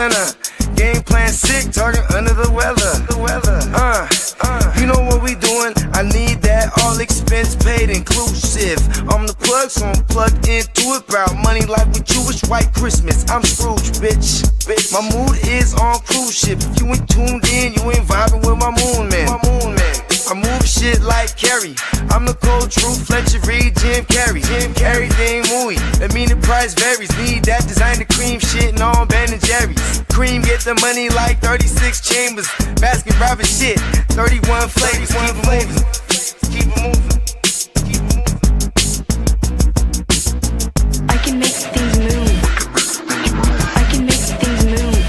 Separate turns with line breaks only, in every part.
winner. Game plan sick, target under the weather. You know what we doing? I need that all expense paid inclusive. I'm the plug, so I'm plugged into it. About money like with Jewish white Christmas. I'm Scrooge, bitch. My mood is on cruise ship. If you ain't tuned in, you ain't vibing with my moon man. I move shit like Kerry. I'm the cold truth, Fletcher Reed, Jim Carrey. Everything mooey, that mean the price varies. Need that designer cream shit and all Ben and Jerry's. Cream get the money like 36 chambers. Baskin Robbins shit, 31 flavors. Keep it moving.
I can make things move. I can make things move.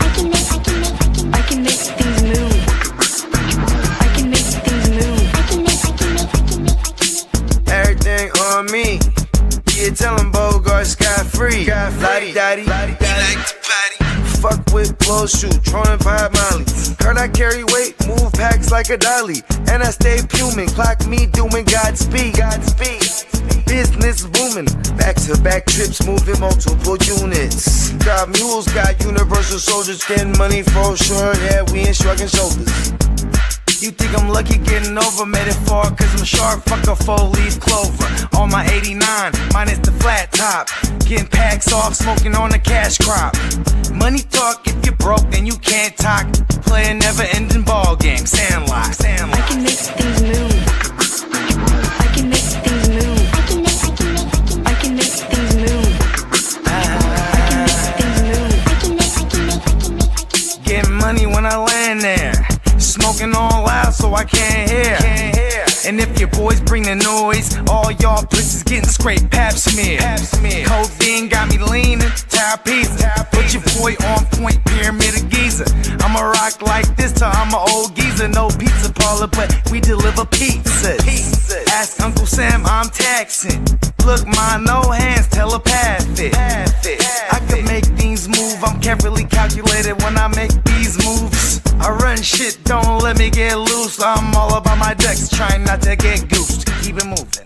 I can make things move. I can make things move.
Everything on me. Yeah, tell him Bogart scot-free. Lottie daddy. Fuck with blow shoot, trolling 5 Molly. Heard I carry weight, move packs like a dolly. And I stay fuming, clock me doing Godspeed. Business booming, back-to-back trips, moving multiple units. Got mules, got universal soldiers, getting money for sure. Yeah, we ain't shrugging shoulders. You think I'm lucky getting over, made it far, cause I'm sharp, fuck a 4-leaf clover. On my 89, minus the flat top. Getting packs off, smoking on the cash crop. Money talk, if you're broke, then you can't talk. Play a never-ending ball game, Sandlot.
I can make things move. I can make things move. I can make things move.
Getting money when I land there. Smoking all loud so I can't hear. And if your boys bring the noise, all y'all bitches getting scraped pap smear. Codeine got me leaning, trapeze. Put your boy on point, pyramid of Giza. I'ma rock like this till I'm an old geezer. No pizza parlor, but we deliver pizzas. Ask Uncle Sam, I'm taxing. Look, ma, no hands, telepathic. I can make things move, I'm carefully calculated when I make these moves. I run shit, don't let me get loose. I'm all about my decks, trying not to get goosed. Keep it moving.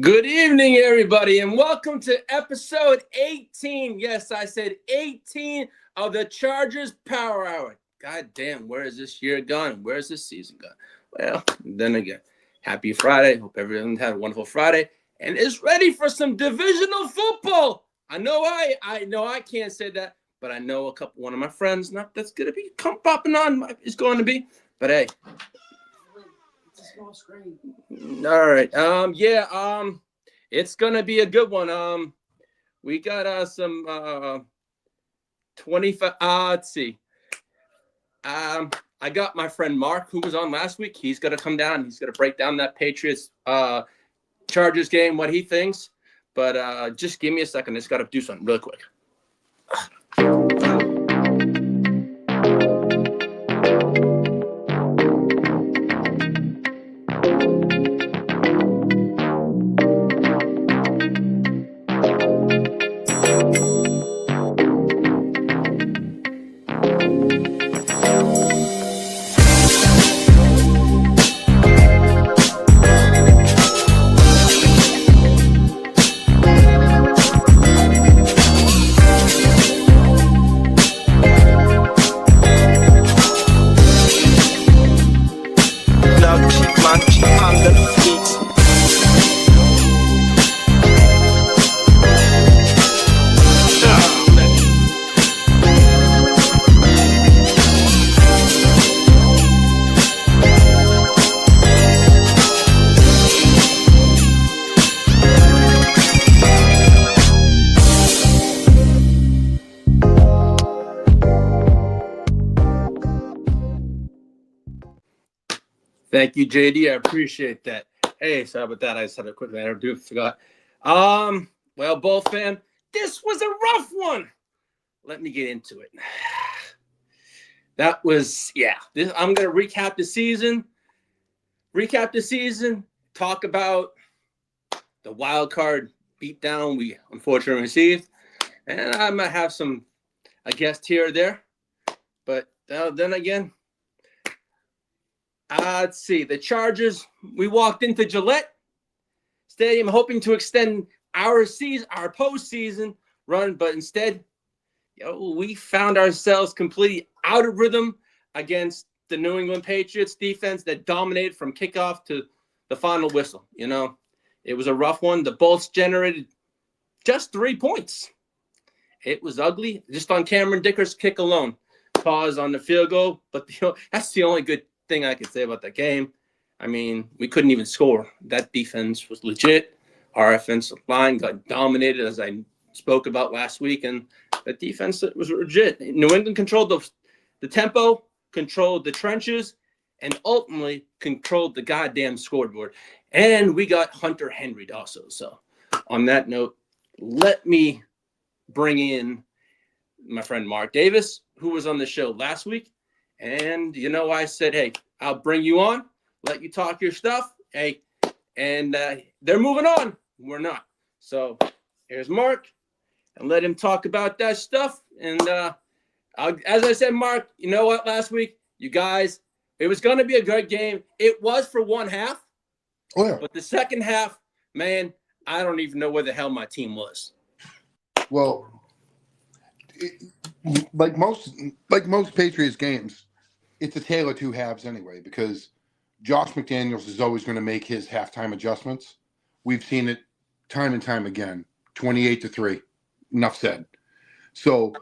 Good evening, everybody, and welcome to episode 18. Yes, I said 18 of the Chargers Power Hour. God damn, where is this year gone? Where's this season gone? Well, then again, happy Friday. Hope everyone had a wonderful Friday and is ready for some divisional football. I know I can't say that, but I know one of my friends that's going to be popping on is going to be. But hey. Small screen. All right. It's gonna be a good one. We got some 25. Let's see. I got my friend Mark, who was on last week. He's gonna come down. He's gonna break down that Patriots Chargers game, what he thinks. But just give me a second. I just gotta do something real quick. Thank you, JD. I appreciate that. Hey, sorry about that. I just had to quickly forgot. Well, Bull fan, this was a rough one. let me get into it. That was, I'm going to recap the season, talk about the wild card beatdown we unfortunately received. And I might have a guest here or there. But then again, let's see. The Chargers, we walked into Gillette Stadium hoping to extend our postseason run, but instead, we found ourselves completely out of rhythm against the New England Patriots defense that dominated from kickoff to the final whistle. It was a rough one. The Bolts generated just 3 points. It was ugly, just on Cameron Dicker's kick alone. Pause on the field goal, but that's the only good thing I could say about that game. I mean, we couldn't even score. That defense was legit. Our offensive line got dominated, as I spoke about last week, and the defense was legit. New England controlled the tempo, controlled the trenches, and ultimately controlled the goddamn scoreboard. And we got Hunter Henry also. So on that note, let me bring in my friend Mark Davis, who was on the show last week. And, I said, hey, I'll bring you on, let you talk your stuff. Hey, and they're moving on. We're not. So here's Mark, and let him talk about that stuff. And as I said, Mark, you know what? Last week, you guys, it was going to be a good game. It was for one half.
Oh, yeah.
But the second half, man, I don't even know where the hell my team was.
Well, like most Patriots games, it's a tale of two halves anyway, because Josh McDaniels is always going to make his halftime adjustments. We've seen it time and time again. 28-3. Enough said. So,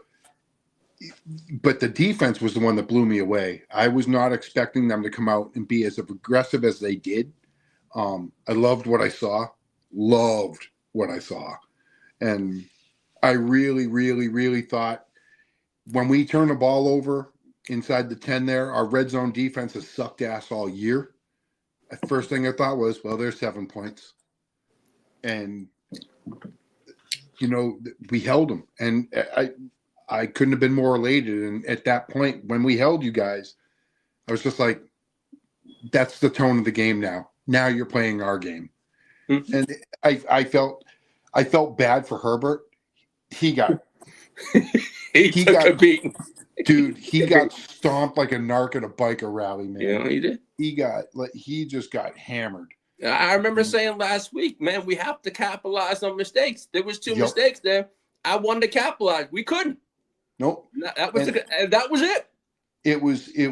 but the defense was the one that blew me away. I was not expecting them to come out and be as aggressive as they did. I loved what I saw. And I really, really, really thought when we turn the ball over inside the 10 there, our red zone defense has sucked ass all year. The first thing I thought was, well, there's 7 points. And, we held them. And I couldn't have been more elated. And at that point, when we held you guys, I was just like, that's the tone of the game now. Now you're playing our game. Mm-hmm. And I felt bad for Herbert. He got
he took a beating.
Dude, he got stomped like a narc at a biker rally, man.
Yeah, he did.
He just got hammered.
I remember saying last week, man, we have to capitalize on mistakes. There was two mistakes there. I wanted to capitalize. We couldn't.
Nope.
That was it.
It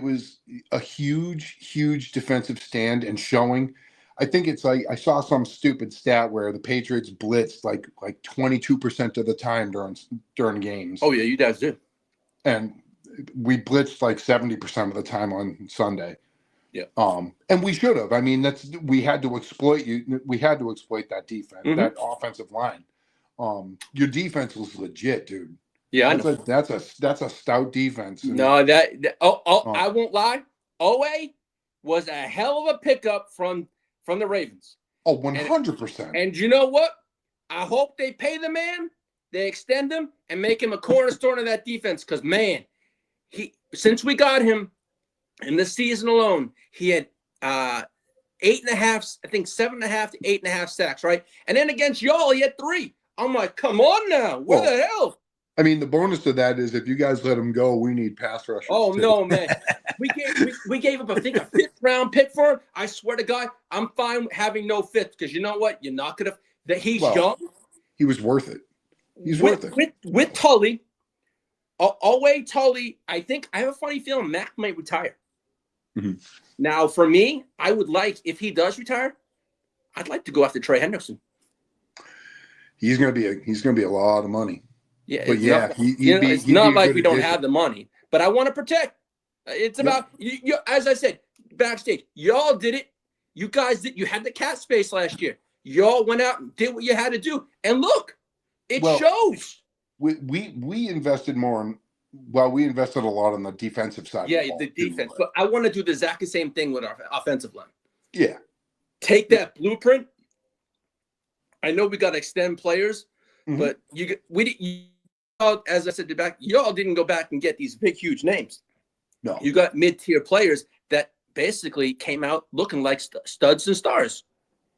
was a huge defensive stand and showing. I think it's like I saw some stupid stat where the Patriots blitzed like 22% of the time during games.
Oh yeah, you guys did.
And we blitzed like 70% of the time on Sunday.
Yeah.
And we should have. I mean, we had to exploit you. We had to exploit that defense, that offensive line. Your defense was legit, dude.
Yeah,
that's a stout defense.
No, I won't lie. Owe was a hell of a pickup from the Ravens.
Oh, 100%.
And you know what? I hope they pay the man, they extend him, and make him a cornerstone of that defense. Because man, since we got him in this season alone, he had 8.5, I think 7.5 to 8.5 sacks, right? And then against y'all, he had 3. I'm like, come on now, where the hell?
I mean, the bonus to that is if you guys let him go, we need pass rushers.
Oh
too.
No, man, we gave up I think a 5th round pick for him. I swear to God, I'm fine having no 5th because you know what? You're not gonna. That he's young.
He was worth it. He's worth it.
With Tully, Tully. I think I have a funny feeling Mac might retire.
Mm-hmm.
Now, for me, I would like if he does retire, I'd like to go after Trey Hendrickson.
He's gonna be a lot of money.
Yeah,
but yeah,
it's not like we don't have the money, but I want to protect. It's about you. As I said backstage, y'all did it. You guys did. You had the cap space last year. Y'all went out and did what you had to do, and look, it shows.
We invested more in. Well, we invested a lot on the defensive side.
Yeah, the defense. But I want to do the exact same thing with our offensive line.
Yeah.
Take that blueprint. I know we got to extend players, but as I said back, y'all didn't go back and get these big, huge names.
No,
You got mid-tier players that basically came out looking like studs and stars.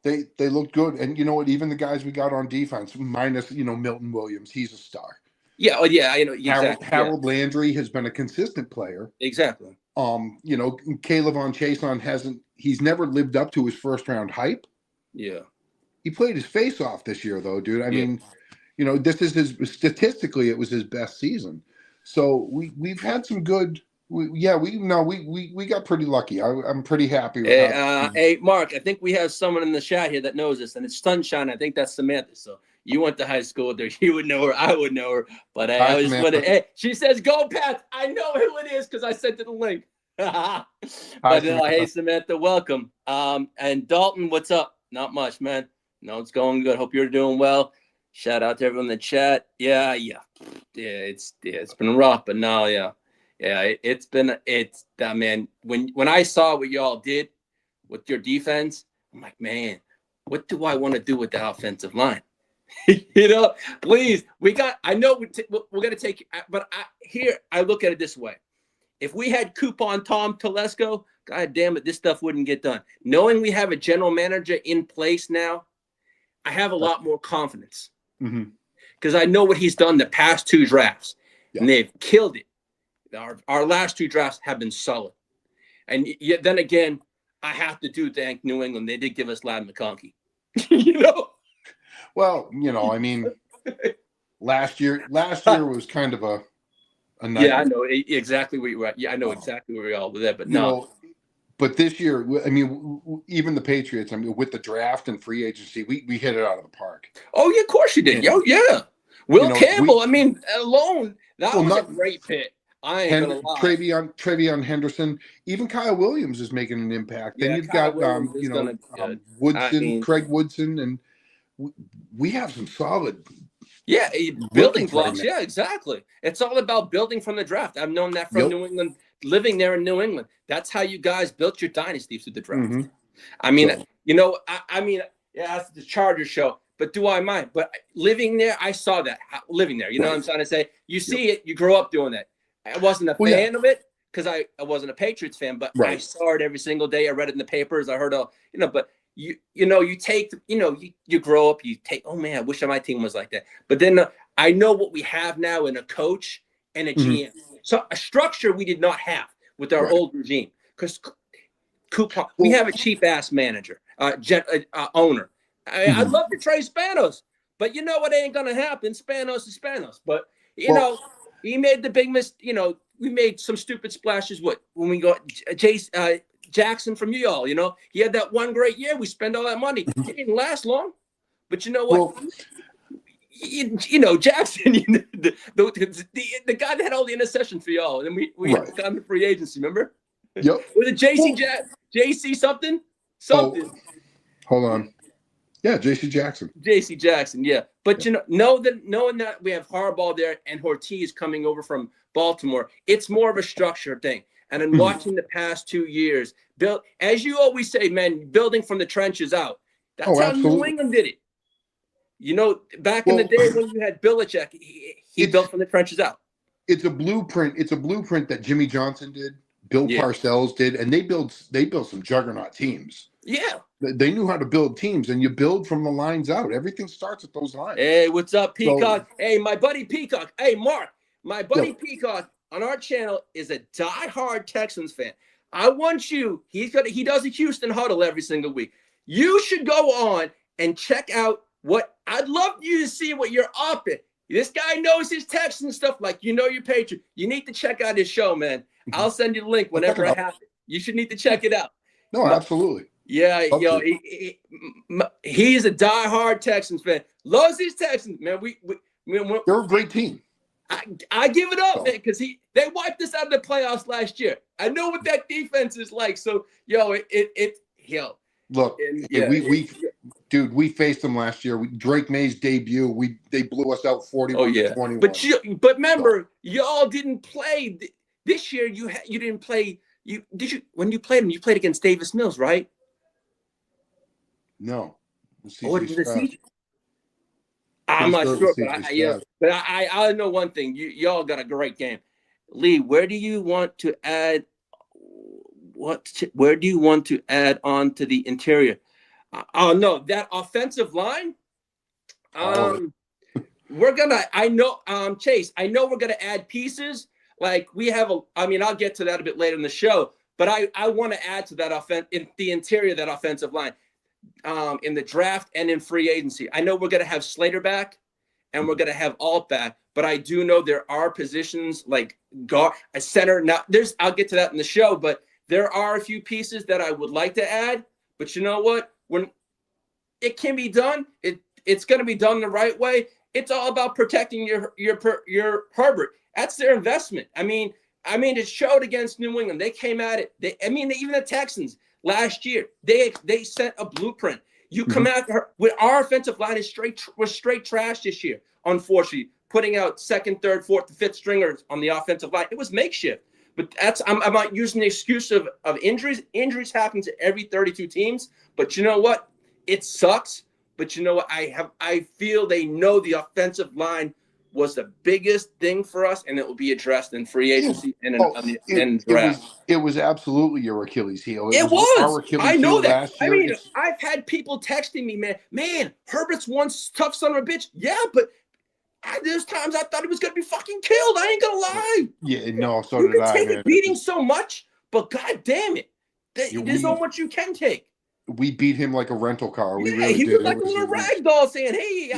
they looked good, and you know what? Even the guys we got on defense, minus Milton Williams, he's a star.
Yeah, oh yeah, I know exactly.
Harold Landry has been a consistent player.
Exactly.
Caleb on Chason he's never lived up to his first round hype.
Yeah.
He played his face off this year, though, dude. I mean, this is statistically, it was his best season. So we've had some good. We got pretty lucky. I'm pretty happy with
hey, Mark, I think we have someone in the chat here that knows this, and it's Sunshine. I think that's Samantha. So you went to high school with her. You would know her. I would know her. But I just wanted. Hey, she says, "Go Pats." I know who it is because I sent her the link. But hey, Samantha, welcome. And Dalton, what's up? Not much, man. No, it's going good. Hope you're doing well. Shout out to everyone in the chat. Yeah. It's been rough, but no, yeah. It's that, man. When I saw what y'all did with your defense, I'm like, man, what do I want to do with the offensive line? Please, I know we're gonna take, but I look at it this way: if we had coupon Tom Telesco, God damn it, this stuff wouldn't get done. Knowing we have a general manager in place now, I have a lot more confidence because I know what he's done the past 2 drafts, and they've killed it. Our last 2 drafts have been solid. And yet then again, I have to thank New England. They did give us Ladd McConkey.
Well, I mean, last year was kind of a nightmare.
Yeah, I know exactly where you were at. Yeah, I know exactly where we all were there, but
but this year, I mean, even the Patriots, I mean, with the draft and free agency, we hit it out of the park.
Oh, yeah, of course you did. Yeah. Will Campbell, alone, that was a great pick. I ain't gonna lie.
Travion Henderson, even Kyle Williams is making an impact. Then you've got Woodson, Craig Woodson, and we have some solid.
Yeah, building blocks. Yeah, exactly. It's all about building from the draft. I've known that from New England, living there in New England. That's how you guys built your dynasty through the draft. I mean, that's the Chargers show. But do I mind? But living there, I saw that. Living there, what I'm trying to say? You see it, you grow up doing that. I wasn't a fan of it because I wasn't a Patriots fan, but I saw it every single day. I read it in the papers. I heard but you take, you grow up, you take, oh man, I wish my team was like that. But then I know what we have now in a coach and a GM. So a structure we did not have with our old regime because we have a cheap ass manager, owner. I'd love to trade Spanos, but you know what ain't going to happen. Spanos is Spanos. But, he made the big we made some stupid splashes. When we got Jackson from you all, he had that one great year. We spent all that money. It didn't last long. But you know what? Jackson, the guy that had all the interceptions for y'all. And we got him to free agency, remember?
Yep.
Was it JC something? Something.
Hold on. Yeah, J.C. Jackson.
J.C. Jackson, yeah. But knowing that we have Harbaugh there and Ortiz coming over from Baltimore, it's more of a structure thing. And in watching the past 2 years, as you always say, man, building from the trenches out. That's how New England did it. Back in the day when you had Belichick, he built from the trenches out.
It's a blueprint. It's a blueprint that Jimmy Johnson did, Bill Parcells did, and they built some juggernaut teams. Yeah. They knew how to build teams, and you build from the lines out. Everything starts at those lines.
Hey, what's up, Peacock? Hey, my buddy Peacock. Hey, Mark, my buddy Peacock on our channel is a diehard Texans fan. I want you. He does a Houston huddle every single week. You should go on and check out I'd love you to see what you're up in. This guy knows his Texans stuff like your Patriot. You need to check out his show, man. I'll send you the link whenever I have it. You should need to check it out.
No, absolutely.
Yeah, he's a diehard Texans fan. Loves these Texans, man.
They're a great team.
I give it up, man, because they wiped us out of the playoffs last year. I know what that defense is like. So,
Look, we faced them last year. Drake May's debut, they blew us out 41-21.
But remember, y'all didn't play this year. You didn't play. When you played them? You played against Davis Mills, right?
No.
The season? I'm
Pretty
not
sure it
sure,
was
but
CJ
yeah,
Stroud.
but I know one thing. Y'all got a great game. Lee, where do you want to add? Where do you want to add on to the interior? Oh no, that offensive line.
All of it.
We're gonna. I know, Chase. I know we're gonna add pieces. Like we have a. I mean, I'll get to that a bit later in the show. But I want to add to that in the interior of that offensive line, in the draft and in free agency. I know we're gonna have Slater back, and we're gonna have Alt back. But I do know there are positions like guard, a center. Now I'll get to that in the show. But there are a few pieces that I would like to add. But you know what? When it can be done, it's going to be done the right way. It's all about protecting your Herbert. That's their investment. I mean, it showed against New England. They came at it. Even the Texans last year, they set a blueprint. You come out with our offensive line is straight trash this year. Unfortunately, putting out second, third, fourth, fifth stringers on the offensive line, it was makeshift. But I'm not using the excuse of injuries. Injuries happen to every 32 teams. But you know what? It sucks. But you know what? I feel they know the offensive line was the biggest thing for us, and it will be addressed in free agency and in draft.
It was absolutely your Achilles heel.
It
was
was.
our Achilles
I know
heel
that.
last year.
I mean, I've had people texting me, man, Herbert's one tough son of a bitch. Yeah, but there's times I thought he was going to be fucking killed. I ain't going to lie.
Yeah, no, so
you
did
can
I.
take a beating so much, but God damn it. There's so much you can take.
We beat him like a rental car. We really
he
did.
Was like a little rag doll saying, hey,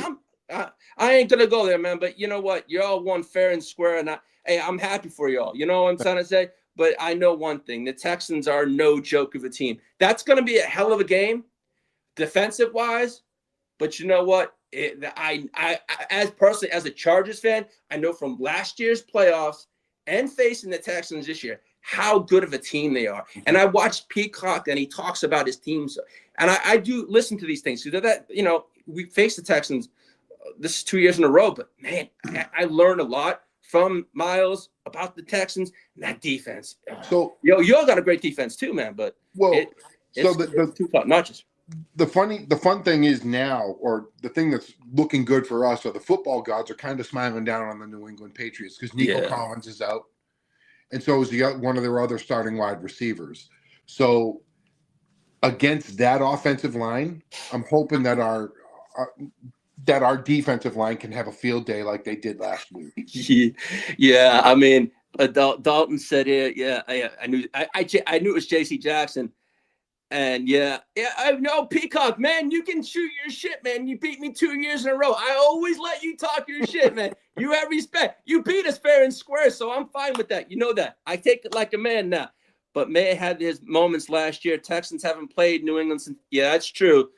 I ain't going to go there, man. But you know what? Y'all won fair and square. And I'm happy for y'all. You know what I'm trying to say? But I know one thing. The Texans are no joke of a team. That's going to be a hell of a game, defensive-wise. But you know what? I as a Chargers fan, I know from last year's playoffs and facing the Texans this year how good of a team they are. And I watched Peacock, and he talks about his teams, and I do listen to these things. So that we faced the Texans. This is 2 years in a row, but man, I learned a lot from Miles about the Texans and that defense. So y'all got a great defense too, man. But it's too top notches.
The fun thing is now, or the thing that's looking good for us, are the football gods are kind of smiling down on the New England Patriots because Nico Collins is out, and so is one of their other starting wide receivers. So against that offensive line, I'm hoping that our defensive line can have a field day like they did last week.
Yeah. I mean, Dalton said it. Yeah, I knew it was J.C. Jackson. And I know, Peacock, man, you can shoot your shit, man. You beat me 2 years in a row. I always let you talk your shit, man. You have respect. You beat us fair and square, so I'm fine with that. You know that. I take it like a man now. But May had his moments last year. Texans haven't played New England since. Yeah, that's true.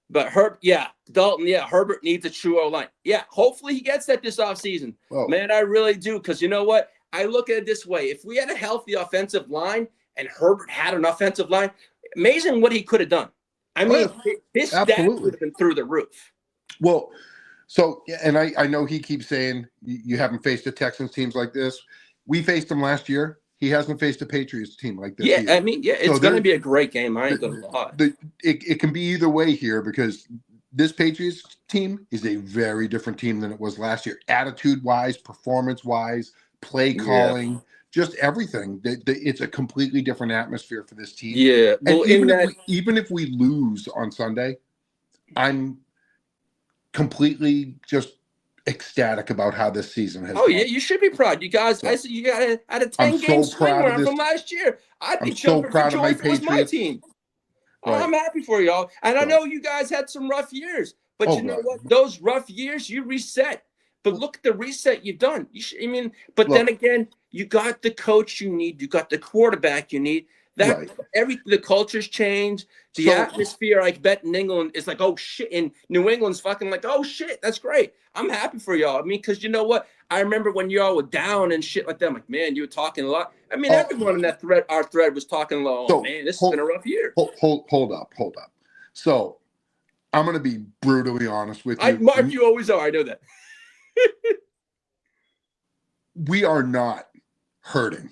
But Dalton, Herbert needs a true O-line. Yeah, hopefully he gets that this offseason. Whoa. Man, I really do, because you know what? I look at it this way. If we had a healthy offensive line and Herbert had an offensive line, amazing what he could have done. I mean, his stats would have been through the roof.
Well, so, and I know he keeps saying you haven't faced the Texans teams like this. We faced them last year. He hasn't faced a Patriots team like this.
Yeah, I mean, it's going to be a great game. I ain't going to lie.
It can be either way here because this Patriots team is a very different team than it was last year. Attitude-wise, performance-wise, play calling, just everything. It's a completely different atmosphere for this team.
Yeah. Well,
and even if we lose on Sunday, I'm completely just ecstatic about how this season has gone.
Yeah, you should be proud. You guys, I said you got a 10-game swing run from last year. I'd be jumping for joy if it was my team. Right. I'm happy for y'all. And I know you guys had some rough years, but you know what? Those rough years, you reset. But look at the reset you've done. Then again, you got the coach you need. You got the quarterback you need. The culture's changed. The atmosphere, I bet in England is like, oh shit. In New England's fucking like, oh shit, that's great. I'm happy for y'all. I mean, because you know what? I remember when y'all were down and shit like that. I'm like, man, you were talking a lot. I mean, everyone in that thread, our thread, was talking a lot. Oh man, this has been a rough year.
Hold up. So I'm gonna be brutally honest with you.
Mark, you always are. I know that.
We are not hurting.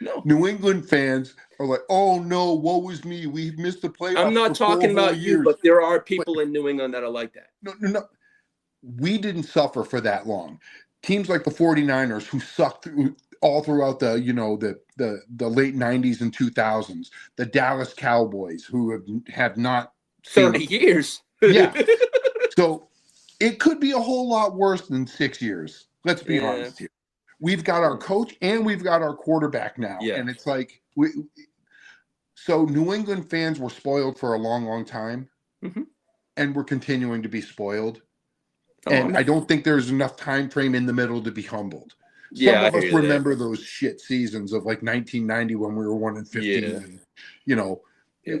No.
New England fans are like, oh no, woe is me. We missed the playoffs.
I'm not talking about you, but there are people in New England that are like that.
No. we didn't suffer for that long. Teams like the 49ers, who sucked all throughout the late 90s and 2000s, the Dallas Cowboys, who have not seen
30 years.
Yeah. So it could be a whole lot worse than 6 years. Let's be honest here. We've got our coach and we've got our quarterback now.
Yeah.
And it's like, so New England fans were spoiled for a long, long time.
Mm-hmm.
And we're continuing to be spoiled.
Oh,
and I don't think there's enough time frame in the middle to be humbled.
Yeah,
Some of us remember those shit seasons of like 1990 when we were 1-15. And, you know,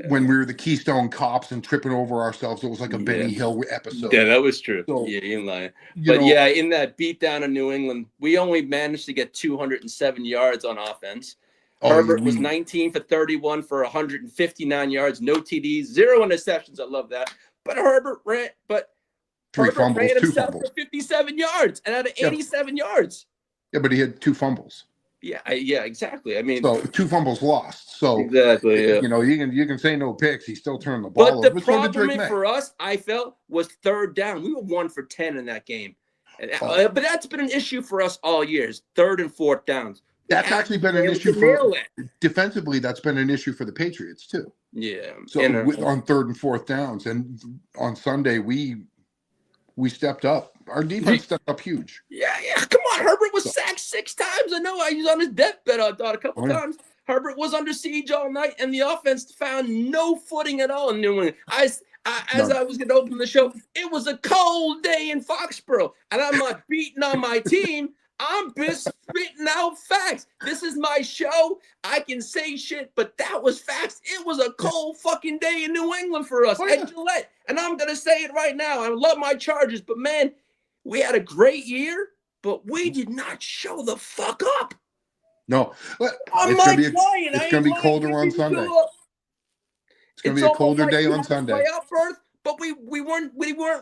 when we were the Keystone Cops and tripping over ourselves, it was like a Benny Hill episode.
Yeah, that was true.
So,
yeah, you ain't lying. But yeah, in that beatdown of New England, we only managed to get 207 yards on offense. Herbert was 19 for 31 for 159 yards, no TDs, 0 interceptions. I love that. But Herbert ran, ran himself for 57 yards and out of 87 yards.
Yeah, but he had 2 fumbles.
Yeah, exactly. I mean,
so 2 fumbles lost. So
exactly,
you know, you can say no picks. He still turned the ball over.
But the problem for us, I felt, was third down. We were 1 for 10 in that game, but that's been an issue for us all years. 3rd and 4th downs.
That's actually been an issue for defensively. That's been an issue for the Patriots too.
Yeah.
So on 3rd and 4th downs, and on Sunday we stepped up. Our defense stepped up huge.
Yeah. Come on, Herbert was sacked 6 times. I know. I was on his deathbed. I thought a couple times. Herbert was under siege all night, and the offense found no footing at all in New England. As I was going to open the show, it was a cold day in Foxborough, and I'm not beating on my team. I'm just spitting out facts. This is my show. I can say shit, but that was facts. It was a cold fucking day in New England for us at Gillette. And I'm going to say it right now. I love my Chargers, but man, we had a great year, but we did not show the fuck up.
No.
It's
going to be colder on Sunday. It's going to be a colder day on Sunday.
Playoff berth, but we weren't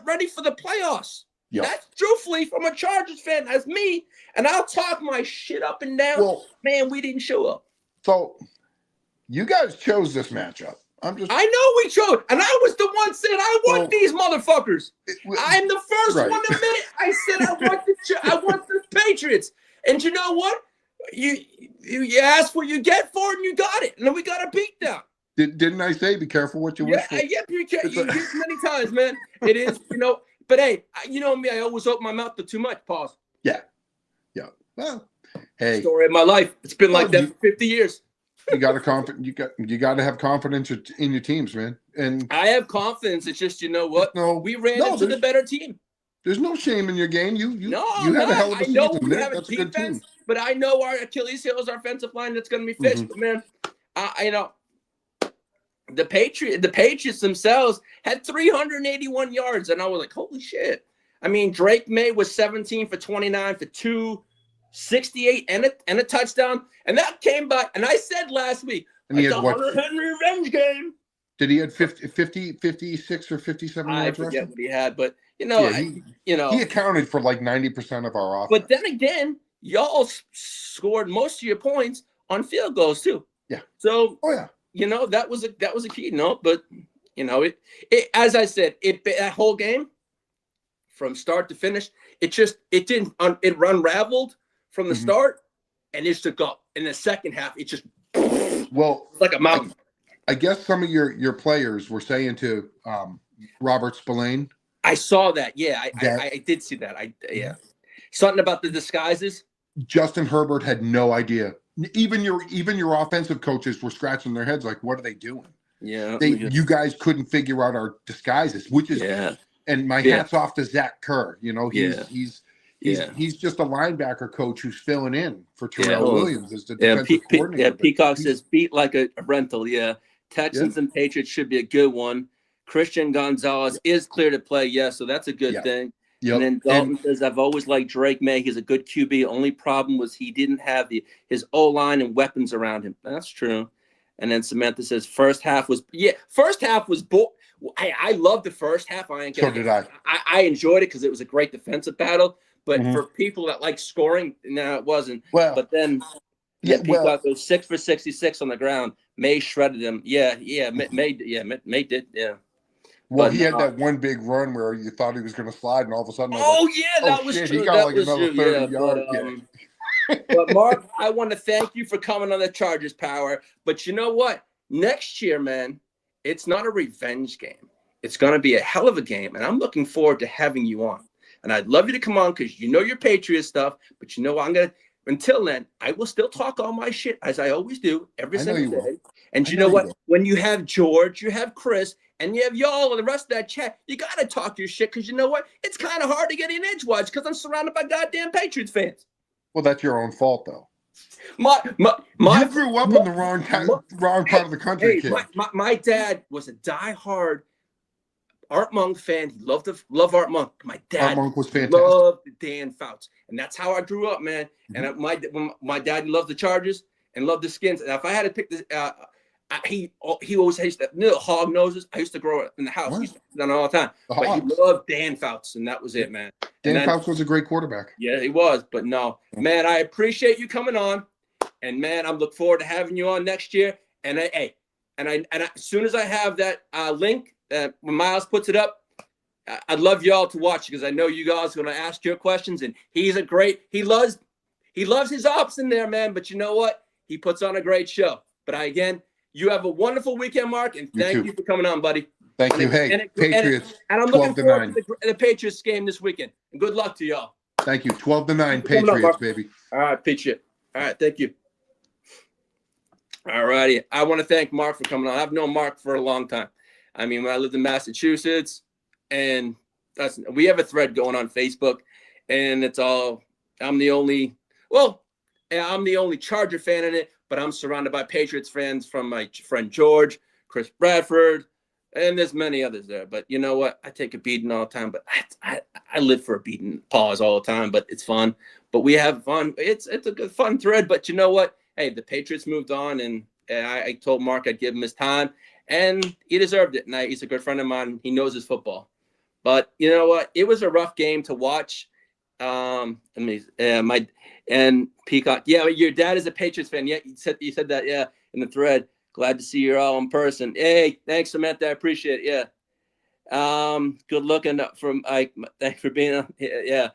ready for the playoffs. Yep. That's truthfully from a Chargers fan. That's me. And I'll talk my shit up and down. Well, man, we didn't show up.
So you guys chose this matchup.
I know we chose. And I was the one saying I want these motherfuckers. I'm the first one to admit it. I said I want the Patriots. And you know what? You asked what you get for it, and you got it. And then we got a beatdown.
Didn't I say be careful what you wish for?
Yeah, you hear many times, man. It is, you know. But hey, you know me, I always open my mouth to too much. Pause.
Yeah. Well, hey.
Story of my life. It's been like that for 50 years.
You got to have confidence in your teams, man. And
I have confidence. It's just, you know what? We ran into the better team.
There's no shame in your game. You had a hell of a season. That's a good team.
But I know our Achilles heel is our offensive line that's going to be fixed. But man, you know, the Patriots themselves had 381 yards, and I was like, holy shit. I mean, Drake May was 17 for 29 for 268 and a touchdown, and that came by. And I said last week,
and he had
Hunter Henry revenge game.
Did he have 50, 56 or 57 yards?
I forget what he had, but you know,
he accounted for like 90% of our offense.
But then again, y'all scored most of your points on field goals too.
Yeah.
So you know, that was a key note, but you know, it as I said, that whole game from start to finish, it unraveled from the start, and it took up in the second half. It just like a mountain.
I guess some of your players were saying to Robert Spillane.
I saw that. Yeah, I did see that. Something about the disguises.
Justin Herbert had no idea. Even your offensive coaches were scratching their heads like, what are they doing?
Yeah,
you guys couldn't figure out our disguises, which is and my hat's off to Zach Kerr. You know, he's just a linebacker coach who's filling in for Terrell Williams as the defensive coordinator.
Peacock says beat like a rental. Yeah, Texans and Patriots should be a good one. Christian Gonzalez is clear to play. Yeah, so that's a good thing. Yep. And then Dalton says, I've always liked Drake May. He's a good QB. Only problem was he didn't have his O-line and weapons around him. That's true. And then Samantha says, first half was I loved the first half.
So did I.
I enjoyed it because it was a great defensive battle. But for people that like scoring, no, it wasn't.
Well,
but then Peacock goes 6 for 66 on the ground. May shredded him. May did. Yeah.
Well,
But
he had that one big run where you thought he was going to slide, and all of a sudden, I was like,
oh yeah,
"Oh
that was
shit!" He
true.
got
That
like
was
another
true. Yeah,
30-yard kick.
but Mark, I want to thank you for coming on the Chargers Power. But you know what? Next year, man, it's not a revenge game. It's going to be a hell of a game, and I'm looking forward to having you on. And I'd love you to come on because you know your Patriot stuff. But you know I'm gonna. Until then, I will still talk all my shit as I always do every
I know
single
you
day.
will.
And
I
you
know
know
you
what?
will.
When you have George, you have Chris, and you have y'all and the rest of that chat, you got to talk your shit because you know what? It's kind of hard to get in edgewise because I'm surrounded by goddamn Patriots fans.
Well, that's your own fault, though.
My
You grew up in the wrong part of the country,
hey,
kid.
my dad was a diehard Art Monk fan. He loved Art Monk. My
Art
dad
Monk was fantastic.
loved Dan Fouts, and that's how I grew up, man.
Mm-hmm.
And my dad loved the Chargers and loved the Skins. And if I had to pick this, he always used to hog noses. I used to grow up in the house. He used to do that all the time. But he loved Dan Fouts, and that was it, man.
Dan Fouts was a great quarterback.
Yeah, he was. But no, man, I appreciate you coming on, and man, I'm looking forward to having you on next year. And as soon as I have that link, when Miles puts it up, I'd love y'all to watch because I know you guys are going to ask your questions, and he loves his ops in there, man. But you know what? He puts on a great show. But again, you have a wonderful weekend, Mark, and thank you for coming on, buddy.
Thank you. Hey, Patriots.
And I'm looking forward to the Patriots game this weekend. And good luck to y'all.
Thank you. 12-9 Patriots, baby.
All right, Patriot. All right, thank you. All righty. I want to thank Mark for coming on. I've known Mark for a long time. I mean, when I lived in Massachusetts, and we have a thread going on Facebook, and it's all I'm the only Charger fan in it, but I'm surrounded by Patriots fans from my friend George, Chris Bradford, and there's many others there. But you know what? I take a beating all the time, but I live for a beating pause all the time, but it's fun. But we have fun. It's a good fun thread. But you know what? Hey, the Patriots moved on, and I told Mark I'd give him his time, and he deserved it. And he's a good friend of mine. He knows his football. But you know what? It was a rough game to watch. And Peacock. Yeah, your dad is a Patriots fan. Yeah, you said that. Yeah, in the thread. Glad to see you all in person. Hey, thanks, Samantha. I appreciate it. Yeah. Good looking from Ike. Thanks for being on. Yeah.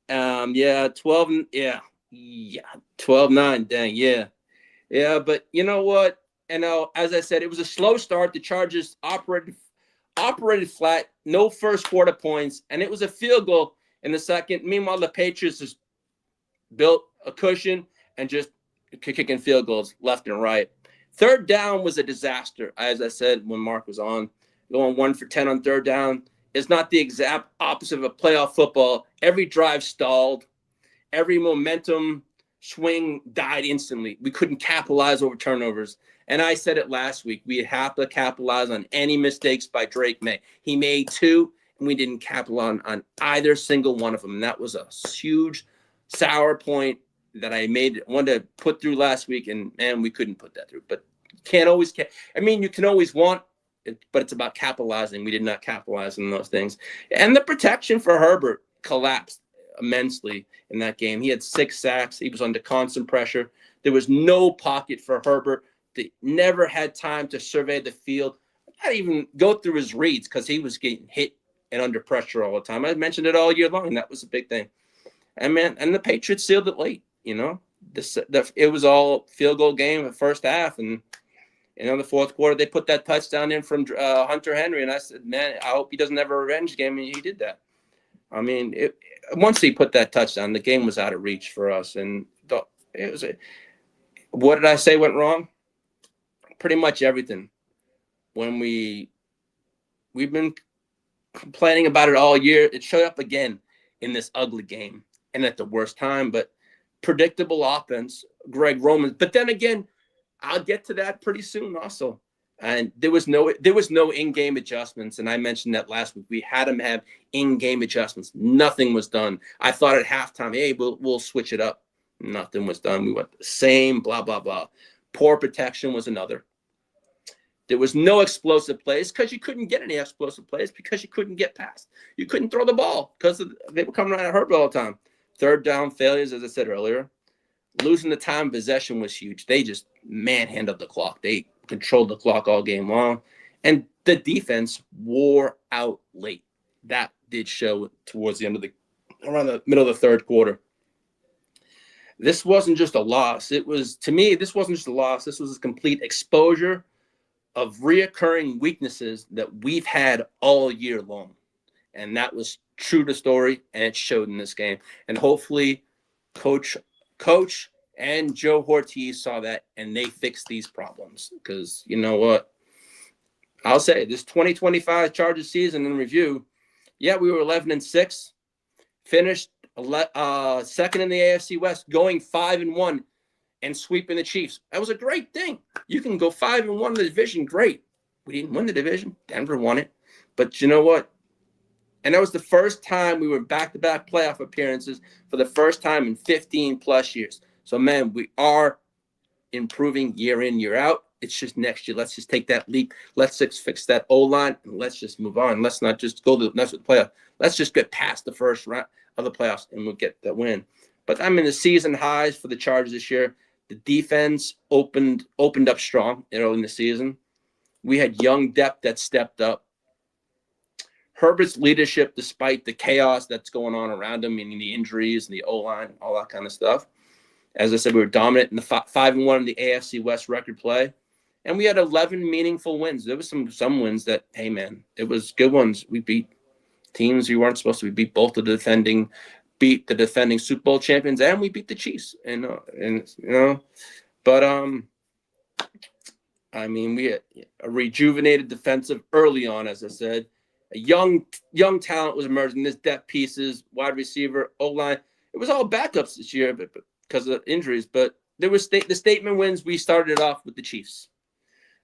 12. Yeah. 12-9. Dang. Yeah. Yeah. But you know what? As I said, it was a slow start. The Chargers operated flat. No first quarter points, and it was a field goal in the second. Meanwhile, the Patriots just built a cushion and just kicking field goals left and right. Third down was a disaster. As I said when Mark was on, going 1 for 10 on third down is not the exact opposite of a playoff football. Every drive stalled. Every momentum swing died instantly. We couldn't capitalize over turnovers. And I said it last week. We have to capitalize on any mistakes by Drake May. He made 2, and we didn't capitalize on either single one of them. And that was a huge sour point that I wanted to put through last week, and we couldn't put that through. But you can always want it, but it's about capitalizing. We did not capitalize on those things. And the protection for Herbert collapsed immensely in that game. He had 6 sacks. He was under constant pressure. There was no pocket for Herbert. They never had time to survey the field, not even go through his reads because he was getting hit and under pressure all the time. I mentioned it all year long, and that was a big thing. And the Patriots sealed it late. It was all field goal game in the first half, and the fourth quarter they put that touchdown in from Hunter Henry, and I said, man, I hope he doesn't have a revenge game, and he did that. I mean, once he put that touchdown, the game was out of reach for us, and what did I say went wrong? Pretty much everything. When we've been complaining about it all year, it showed up again in this ugly game, and at the worst time. But predictable offense, Greg Roman. But then again, I'll get to that pretty soon also. And there was no in-game adjustments, and I mentioned that last week. We had them have in-game adjustments. Nothing was done. I thought at halftime, hey, we'll switch it up. Nothing was done. We went the same, blah, blah, blah. Poor protection was another. There was no explosive plays because you couldn't get any explosive plays because you couldn't get past. You couldn't throw the ball because they were coming around at Herbert all the time. Third down failures, as I said earlier. Losing the time possession was huge. They just manhandled the clock. They controlled the clock all game long. And the defense wore out late. That did show towards the end of around the middle of the third quarter. This wasn't just a loss. It was, to me, this wasn't just a loss. This was a complete exposure of reoccurring weaknesses that we've had all year long. And that was true to story, and it showed in this game. And hopefully Coach and Joe Ortiz saw that, and they fixed these problems. Because you know what? I'll say this 2025 Chargers season in review, yeah, we were 11-6, finished second in the AFC West, going 5-1 and sweeping the Chiefs. That was a great thing. You can go 5-1 in the division, great. We didn't win the division. Denver won it. But you know what? And that was the first time we were back-to-back playoff appearances for the first time in 15-plus years. So, man, we are improving year in, year out. It's just next year. Let's just take that leap. Let's just fix that O-line, and let's just move on. Let's not just go to the next playoff. Let's just get past the first round of the playoffs, and we'll get that win. But I mean, the season highs for the Chargers this year, the defense opened up strong early in the season. We had young depth that stepped up. Herbert's leadership, despite the chaos that's going on around him, meaning the injuries and the O-line, all that kind of stuff. As I said, we were dominant in the 5-1 in the AFC West record play. And we had 11 meaningful wins. There was some wins that, hey, man, it was good ones. We beat teams we weren't supposed to. We beat both the defending Super Bowl champions, and we beat the Chiefs. But I mean, we had a rejuvenated defensive early on, as I said. A young talent was emerging. There's depth pieces, wide receiver, O-line. It was all backups this year, but because of injuries. But there was the statement wins. We started off with the Chiefs.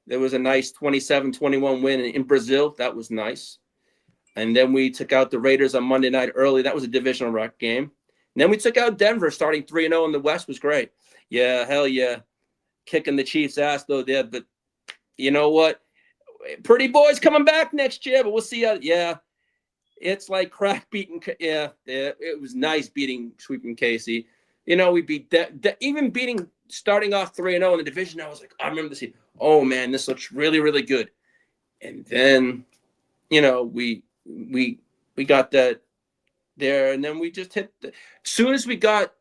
There was a nice 27-21 win in Brazil. That was nice. And then we took out the Raiders on Monday night early. That was a divisional round game. And then we took out Denver, starting 3-0 in the West was great. Yeah, hell yeah. Kicking the Chiefs' ass, though, there. But you know what? Pretty boys coming back next year, but we'll see how. Yeah, it's like crack beating. Yeah, it was nice sweeping Casey. You know, we beat even beating starting off 3-0 in the division. I was like, I remember this. Oh man, this looks really, really good. And then, you know, we got that there, and then we just hit. As soon as we got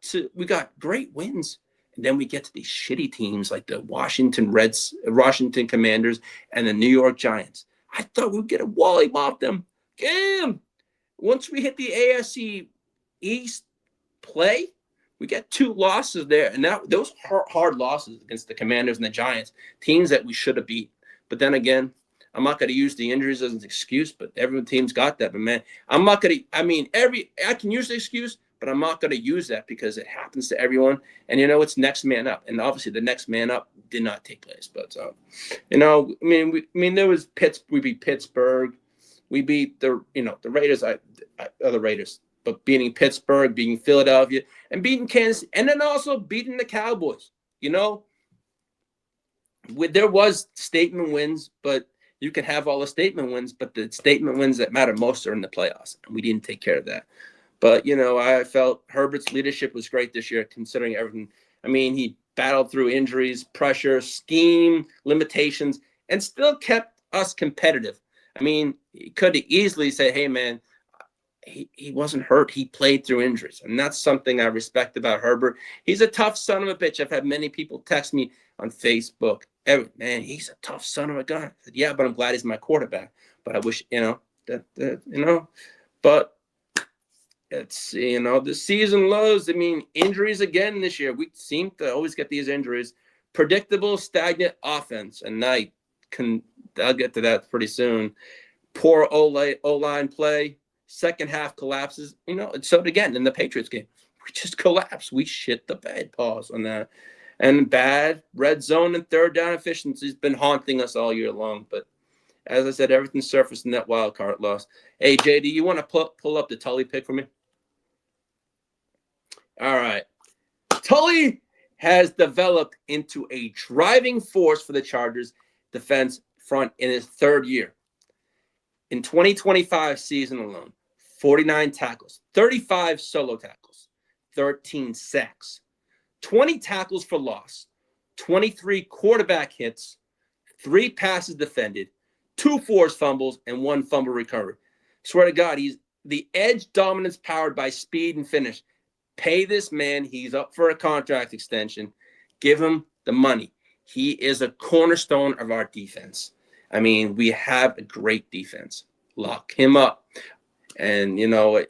great wins. And then we get to these shitty teams like the Washington Commanders, and the New York Giants. I thought we'd get a wallop them. Damn. Once we hit the AFC East play, we get 2 losses there. And those hard losses against the Commanders and the Giants, teams that we should have beat. But then again, I'm not going to use the injuries as an excuse, but every team's got that. But man, I'm not going to, I can use the excuse, but I'm not going to use that because it happens to everyone. And, you know, it's next man up. And obviously the next man up did not take place. But, you know, there was we beat Pittsburgh. We beat the Raiders, the Raiders. But beating Pittsburgh, beating Philadelphia, and beating Kansas, and then also beating the Cowboys. You know, there was statement wins, but you can have all the statement wins. But the statement wins that matter most are in the playoffs. And we didn't take care of that. But, you know, I felt Herbert's leadership was great this year, considering everything. I mean, he battled through injuries, pressure, scheme, limitations, and still kept us competitive. I mean, he could have easily said, hey, man, he wasn't hurt. He played through injuries. And that's something I respect about Herbert. He's a tough son of a bitch. I've had many people text me on Facebook. Man, he's a tough son of a gun. I said, yeah, but I'm glad he's my quarterback. But I wish, but it's, the season lows. I mean, injuries again this year. We seem to always get these injuries. Predictable, stagnant offense. And I'll get to that pretty soon. Poor O-line play. Second half collapses. So again, in the Patriots game, we just collapsed. We shit the bed. Pause on that. And bad red zone and third down efficiency has been haunting us all year long. But as I said, everything surfaced in that wild card loss. Hey, JD, you want to pull up the Tully pick for me? All right. Tully has developed into a driving force for the Chargers defense front in his third year. In 2025 season alone, 49 tackles, 35 solo tackles, 13 sacks, 20 tackles for loss, 23 quarterback hits, 3 passes defended, 2 forced fumbles, and 1 fumble recovery. Swear to God, he's the edge dominance powered by speed and finish. Pay this man. He's up for a contract extension. Give him the money. He is a cornerstone of our defense. I mean, we have a great defense. Lock him up. And, you know,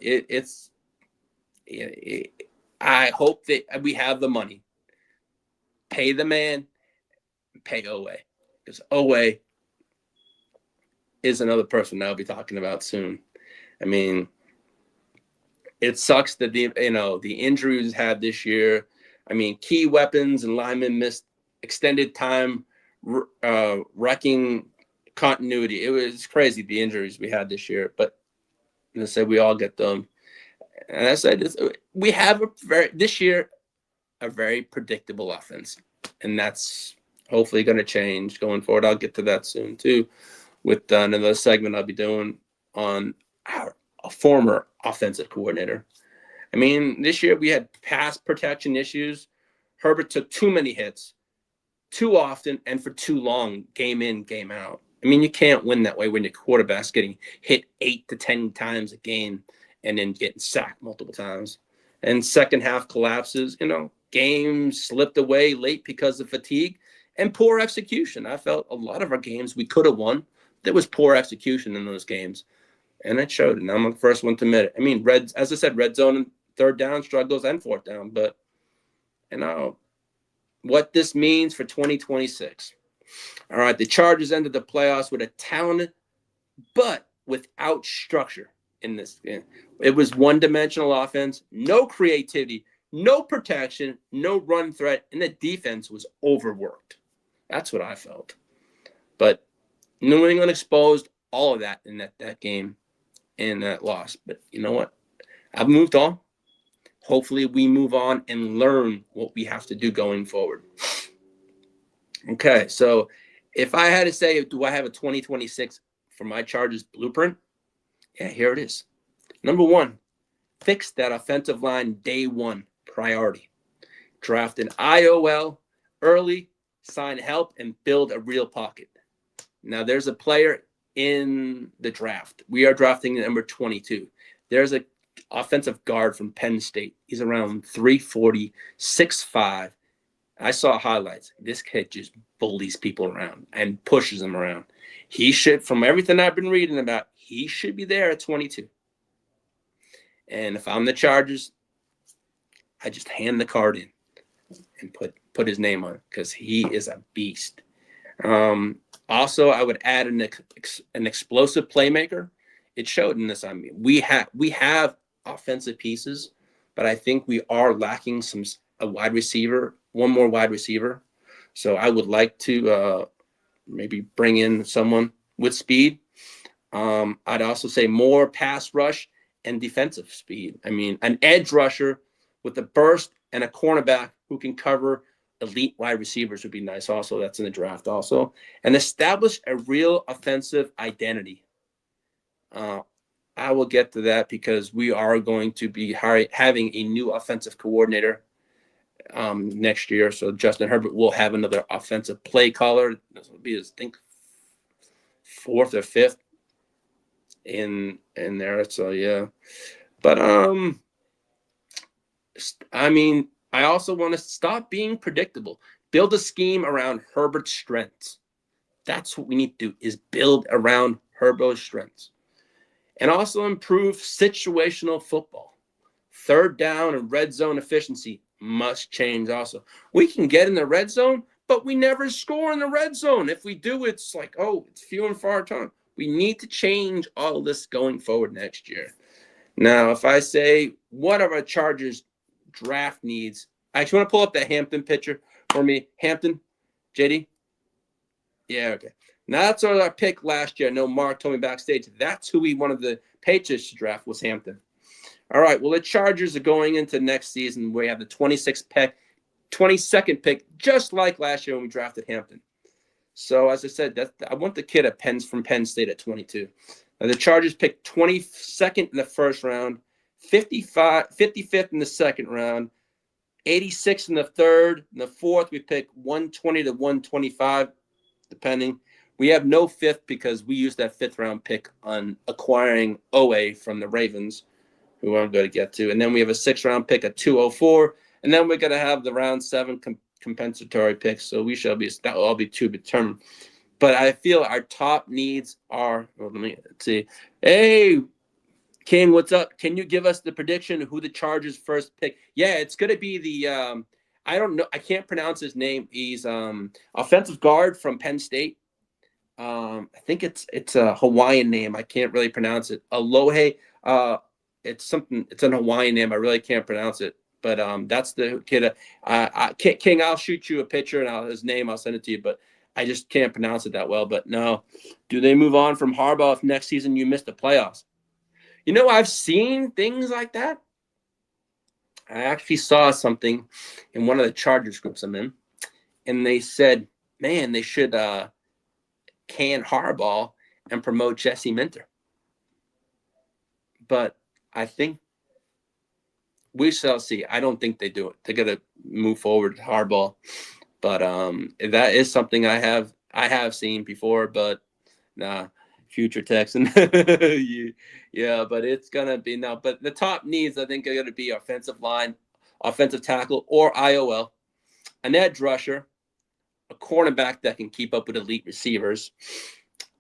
I hope that we have the money. Pay the man, pay Owe. Because Owe is another person I'll be talking about soon. I mean, it sucks that the injuries we've had this year. I mean, key weapons and linemen missed extended time, wrecking continuity. It was crazy, the injuries we had this year. But as I said, we all get them. And I said, we have this year a very predictable offense, and that's hopefully going to change going forward. I'll get to that soon too, with another segment I'll be doing on a former offensive coordinator. I mean, this year we had pass protection issues. Herbert took too many hits, too often, and for too long, game in, game out. I mean, you can't win that way when your quarterback's getting hit 8 to 10 times a game and then getting sacked multiple times. And second half collapses, games slipped away late because of fatigue and poor execution. I felt a lot of our games we could have won. There was poor execution in those games. And it showed. And I'm the first one to admit it. I mean, as I said, red zone and third down struggles and fourth down. But, what this means for 2026. All right, the Chargers ended the playoffs with a talented but without structure in this game. It was one-dimensional offense, no creativity, no protection, no run threat, and the defense was overworked. That's what I felt. But New England exposed all of that in that game and that loss. But you know what? I've moved on. Hopefully we move on and learn what we have to do going forward. Okay, so if I had to say, do I have a 2026 for my Chargers blueprint? Yeah, here it is. Number 1, fix that offensive line day one priority. Draft an IOL early, sign help, and build a real pocket. Now, there's a player in the draft. We are drafting number 22. There's a offensive guard from Penn State. He's around 340, 6'5". I saw highlights. This kid just bullies people around and pushes them around. He should, from everything I've been reading about, he should be there at 22. And if I'm the Chargers, I just hand the card in and put his name on it because he is a beast. Also, I would add an explosive playmaker. It showed in this. I mean, we have offensive pieces, but I think we are lacking a wide receiver, one more wide receiver. So I would like to maybe bring in someone with speed. I'd also say more pass rush and defensive speed. I mean, an edge rusher with a burst and a cornerback who can cover elite wide receivers would be nice also. That's in the draft also. And establish a real offensive identity. I will get to that because we are going to be having a new offensive coordinator next year. So Justin Herbert will have another offensive play caller. This will be his, I think, 4th or 5th in there. So yeah. But I mean, I also want to stop being predictable. Build a scheme around Herbert's strengths. That's what we need to do, is build around Herbert's strengths. And also improve situational football. Third down and red zone efficiency must change also. We can get in the red zone, but we never score in the red zone. If we do, it's like, it's few and far between. We need to change all of this going forward next year. Now, if I say, what are our Chargers draft needs? I actually want to pull up that Hampton picture for me. Hampton, JD? Yeah, okay. Now, that's our pick last year. I know Mark told me backstage. That's who we wanted the Patriots to draft, was Hampton. All right, well, the Chargers are going into next season. We have the 22nd pick, just like last year when we drafted Hampton. So, as I said, I want the kid from Penn State at 22. Now, the Chargers picked 22nd in the first round, 55th in the second round, 86th in the third. In the fourth, we picked 120 to 125, depending. We have no fifth because we used that 5th round pick on acquiring OA from the Ravens, who I'm going to get to. And then we have a 6th round pick at 204. And then we're going to have the round 7 compensatory picks. So that will all be to be determined. But I feel our top needs are, well, let's see. Hey, King, what's up? Can you give us the prediction of who the Chargers' first pick? Yeah, it's going to be the, I don't know. I can't pronounce his name. He's offensive guard from Penn State. I think it's a Hawaiian name. I can't really pronounce it. Alohe. It's an Hawaiian name. I really can't pronounce it. But that's the kid. King, I'll shoot you a picture and his name. I'll send it to you. But I just can't pronounce it that well. But no, do they move on from Harbaugh if next season you miss the playoffs? You know, I've seen things like that. I actually saw something in one of the Chargers groups I'm in, and they said, man, they should can Harbaugh and promote Jesse Minter. But I think we shall see. I don't think they do it. They're gonna move forward with Harbaugh. But that is something I have seen before, but nah, future Texan. Yeah, but it's gonna be now. But the top needs, I think, are gonna be offensive line, offensive tackle, or IOL, an edge rusher, a cornerback that can keep up with elite receivers.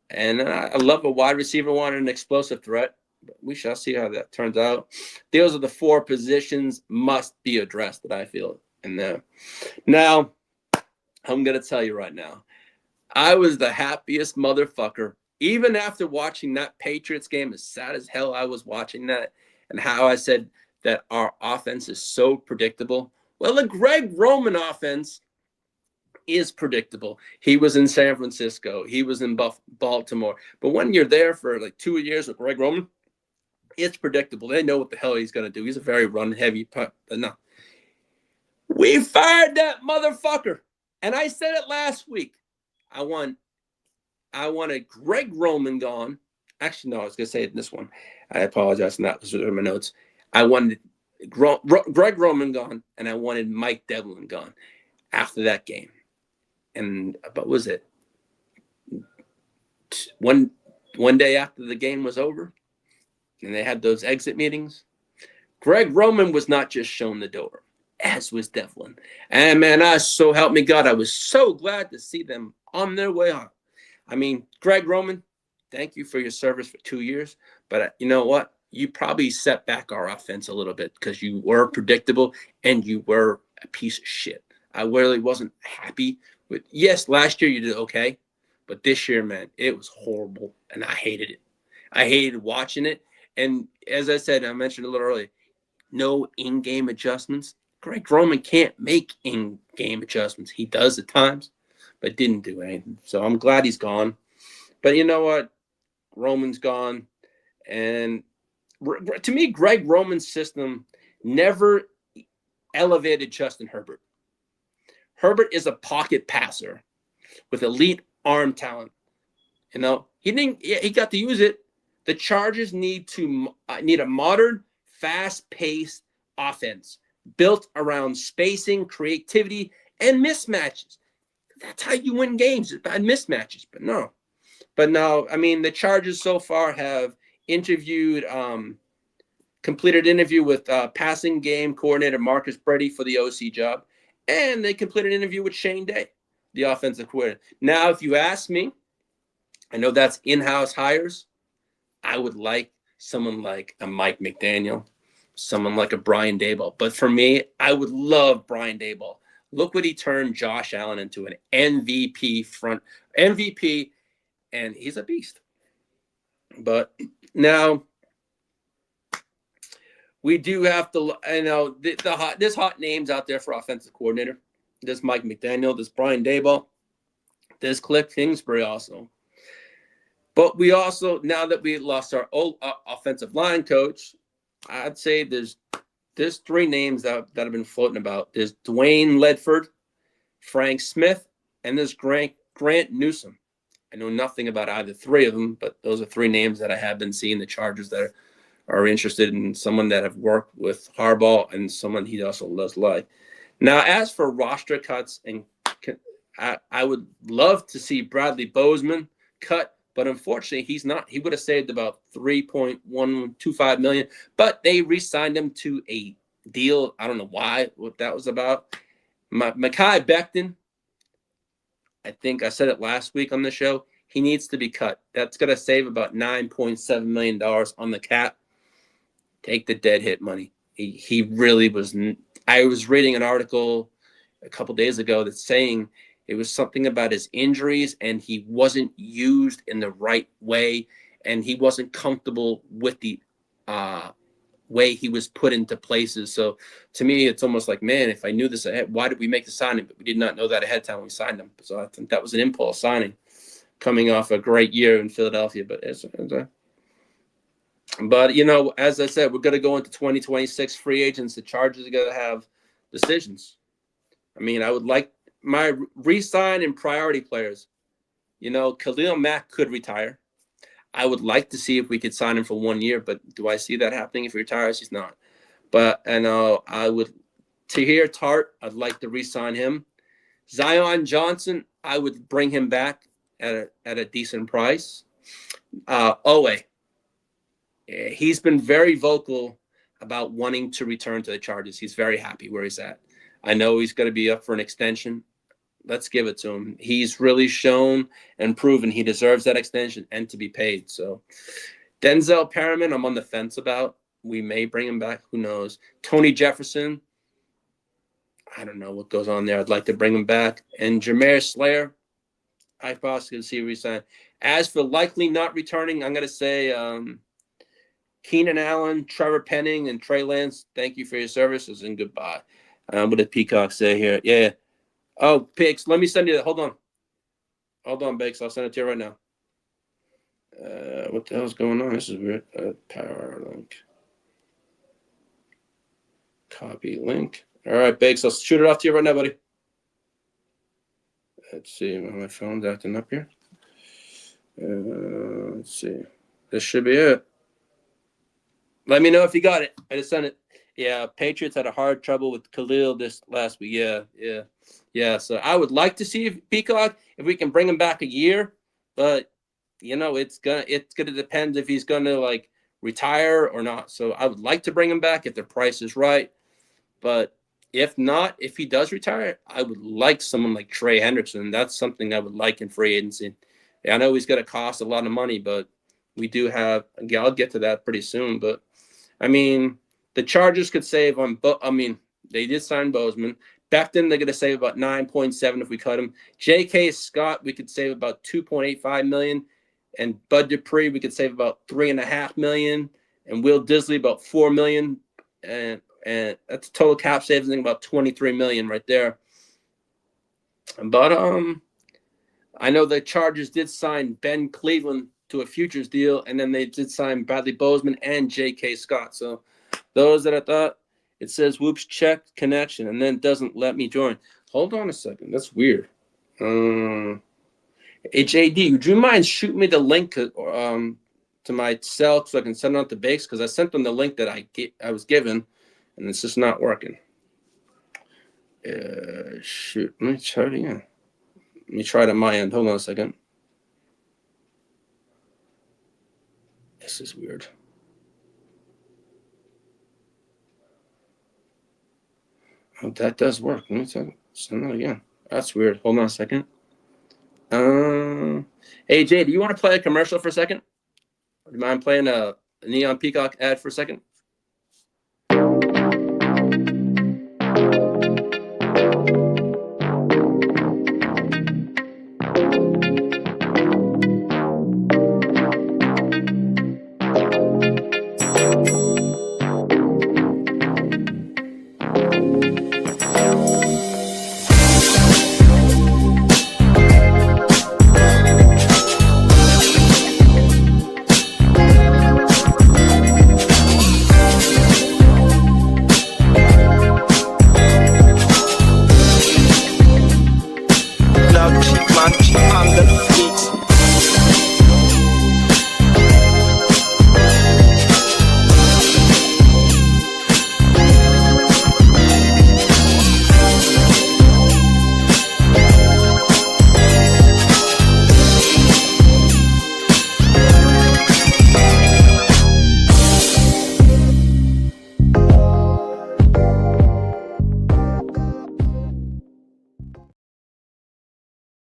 And I love a wide receiver one and an explosive threat. But we shall see how that turns out. Those are the 4 positions must be addressed that I feel in there. Now, I'm going to tell you right now, I was the happiest motherfucker. Even after watching that Patriots game, as sad as hell I was watching that, and how I said that our offense is so predictable. Well, the Greg Roman offense is predictable. He was in San Francisco. He was in Baltimore. But when you're there for like 2 years with Greg Roman, it's predictable. They know what the hell he's going to do. He's a very run-heavy punt. But no. We fired that motherfucker. And I said it last week. I want a Greg Roman gone. Actually, no, I was going to say it in this one. I apologize for that. Those are my notes. I wanted Greg Roman gone, and I wanted Mike Devlin gone after that game. And what was it? One day after the game was over, and they had those exit meetings, Greg Roman was not just shown the door, as was Devlin. And man, so help me God, I was so glad to see them on their way on. I mean, Greg Roman, thank you for your service for 2 years. But you know what? You probably set back our offense a little bit because you were predictable and you were a piece of shit. I really wasn't happy with. Yes, last year you did okay, but this year, man, it was horrible, and I hated it. I hated watching it. And as I said, I mentioned a little earlier, no in-game adjustments. Greg Roman can't make in-game adjustments. He does at times, but didn't do anything. So I'm glad he's gone. But you know what? Roman's gone. And to me, Greg Roman's system never elevated Justin Herbert. Herbert is a pocket passer with elite arm talent. You know, he got to use it. The Chargers need a modern, fast-paced offense built around spacing, creativity, and mismatches. That's how you win games, by mismatches. But no, I mean, the Chargers so far have completed interview with passing game coordinator Marcus Brady for the OC job, and they completed an interview with Shane Day, the offensive coordinator. Now, if you ask me, I know that's in-house hires. I would like someone like a Mike McDaniel, someone like a Brian Daboll. But for me, I would love Brian Daboll. Look what he turned Josh Allen into, an MVP, and he's a beast. But now we do have to, there's hot names out there for offensive coordinator. There's Mike McDaniel, there's Brian Daboll, there's Cliff Kingsbury also. But we also, now that we lost our old offensive line coach, I'd say there's 3 names that have been floating about. There's Dwayne Ledford, Frank Smith, and there's Grant Newsom. I know nothing about either 3 of them, but those are 3 names that I have been seeing the Chargers that are interested in someone that have worked with Harbaugh and someone he also does like. Now, as for roster cuts and I would love to see Bradley Bozeman cut, but unfortunately he's not. He would have saved about $3.125 million, but they re-signed him to a deal. I don't know what that was about. Mekhi Becton, I think I said it last week on the show, he needs to be cut. That's going to save about $9.7 million on the cap. Take the dead hit money. He really was. I was reading an article a couple days ago that's saying it was something about his injuries and he wasn't used in the right way and he wasn't comfortable with the way he was put into places. So to me, it's almost like, man, if I knew this ahead, why did we make the signing? But we did not know that ahead of time when we signed him. So I think that was an impulse signing coming off a great year in Philadelphia. But you know, as I said, we're going to go into 2026 free agents. The Chargers are going to have decisions. I mean, I would like my re-sign and priority players. You know, Khalil Mack could retire. I would like to see if we could sign him for 1 year, but do I see that happening if he retires? He's not. But I would Tahir Tart, I'd like to re-sign him. Zion Johnson, I would bring him back at a decent price. Owe, he's been very vocal about wanting to return to the Chargers. He's very happy where he's at. I know he's going to be up for an extension. Let's give it to him. He's really shown and proven he deserves that extension and to be paid. So Denzel Perriman, I'm on the fence about. We may bring him back. Who knows? Tony Jefferson, I don't know what goes on there. I'd like to bring him back. And Jameer Slayer, I possibly could see resign. As for likely not returning, I'm going to say Keenan Allen, Trevor Penning, and Trey Lance, thank you for your services and goodbye. What did Peacock say here? Yeah. Oh, Pigs, let me send you that. Hold on, Bakes. I'll send it to you right now. What the hell's going on? This is weird. Power link. Copy link. All right, Bakes. I'll shoot it off to you right now, buddy. Let's see. My phone's acting up here. Let's see. This should be it. Let me know if you got it. I just sent it. Yeah, Patriots had a hard trouble with Khalil this last week. Yeah. So I would like to see if Peacock, if we can bring him back a year, but you know, it's gonna depend if he's gonna like retire or not. So I would like to bring him back if the price is right, but if not, if he does retire, I would like someone like Trey Hendrickson. That's something I would like in free agency. Yeah, I know he's gonna cost a lot of money, but we do have. Yeah, I'll get to that pretty soon, but I mean. The Chargers could save on, they did sign Bozeman. Becton, they're going to save about 9.7 if we cut him. J.K. Scott, we could save about $2.85 million. And Bud Dupree, we could save about $3.5 million. And Will Disley, about $4 million. And that's total cap savings, about $23 million right there. But I know the Chargers did sign Ben Cleveland to a futures deal, and then they did sign Bradley Bozeman and J.K. Scott. So those that I thought, it says whoops check connection and then doesn't let me join. Hold on a second. That's weird. Hey, JD, would you mind shooting me the link to my cell so I can send it out to Bakes? Because I sent them the link that I was given, and it's just not working. Shoot. Let me try it again. Let me try it on my end. Hold on a second. This is weird. Oh, that does work. Let me send that again. That's weird. Hold on a second. Hey, Jay, do you want to play a commercial for a second? Do you mind playing a Neon Peacock ad for a second?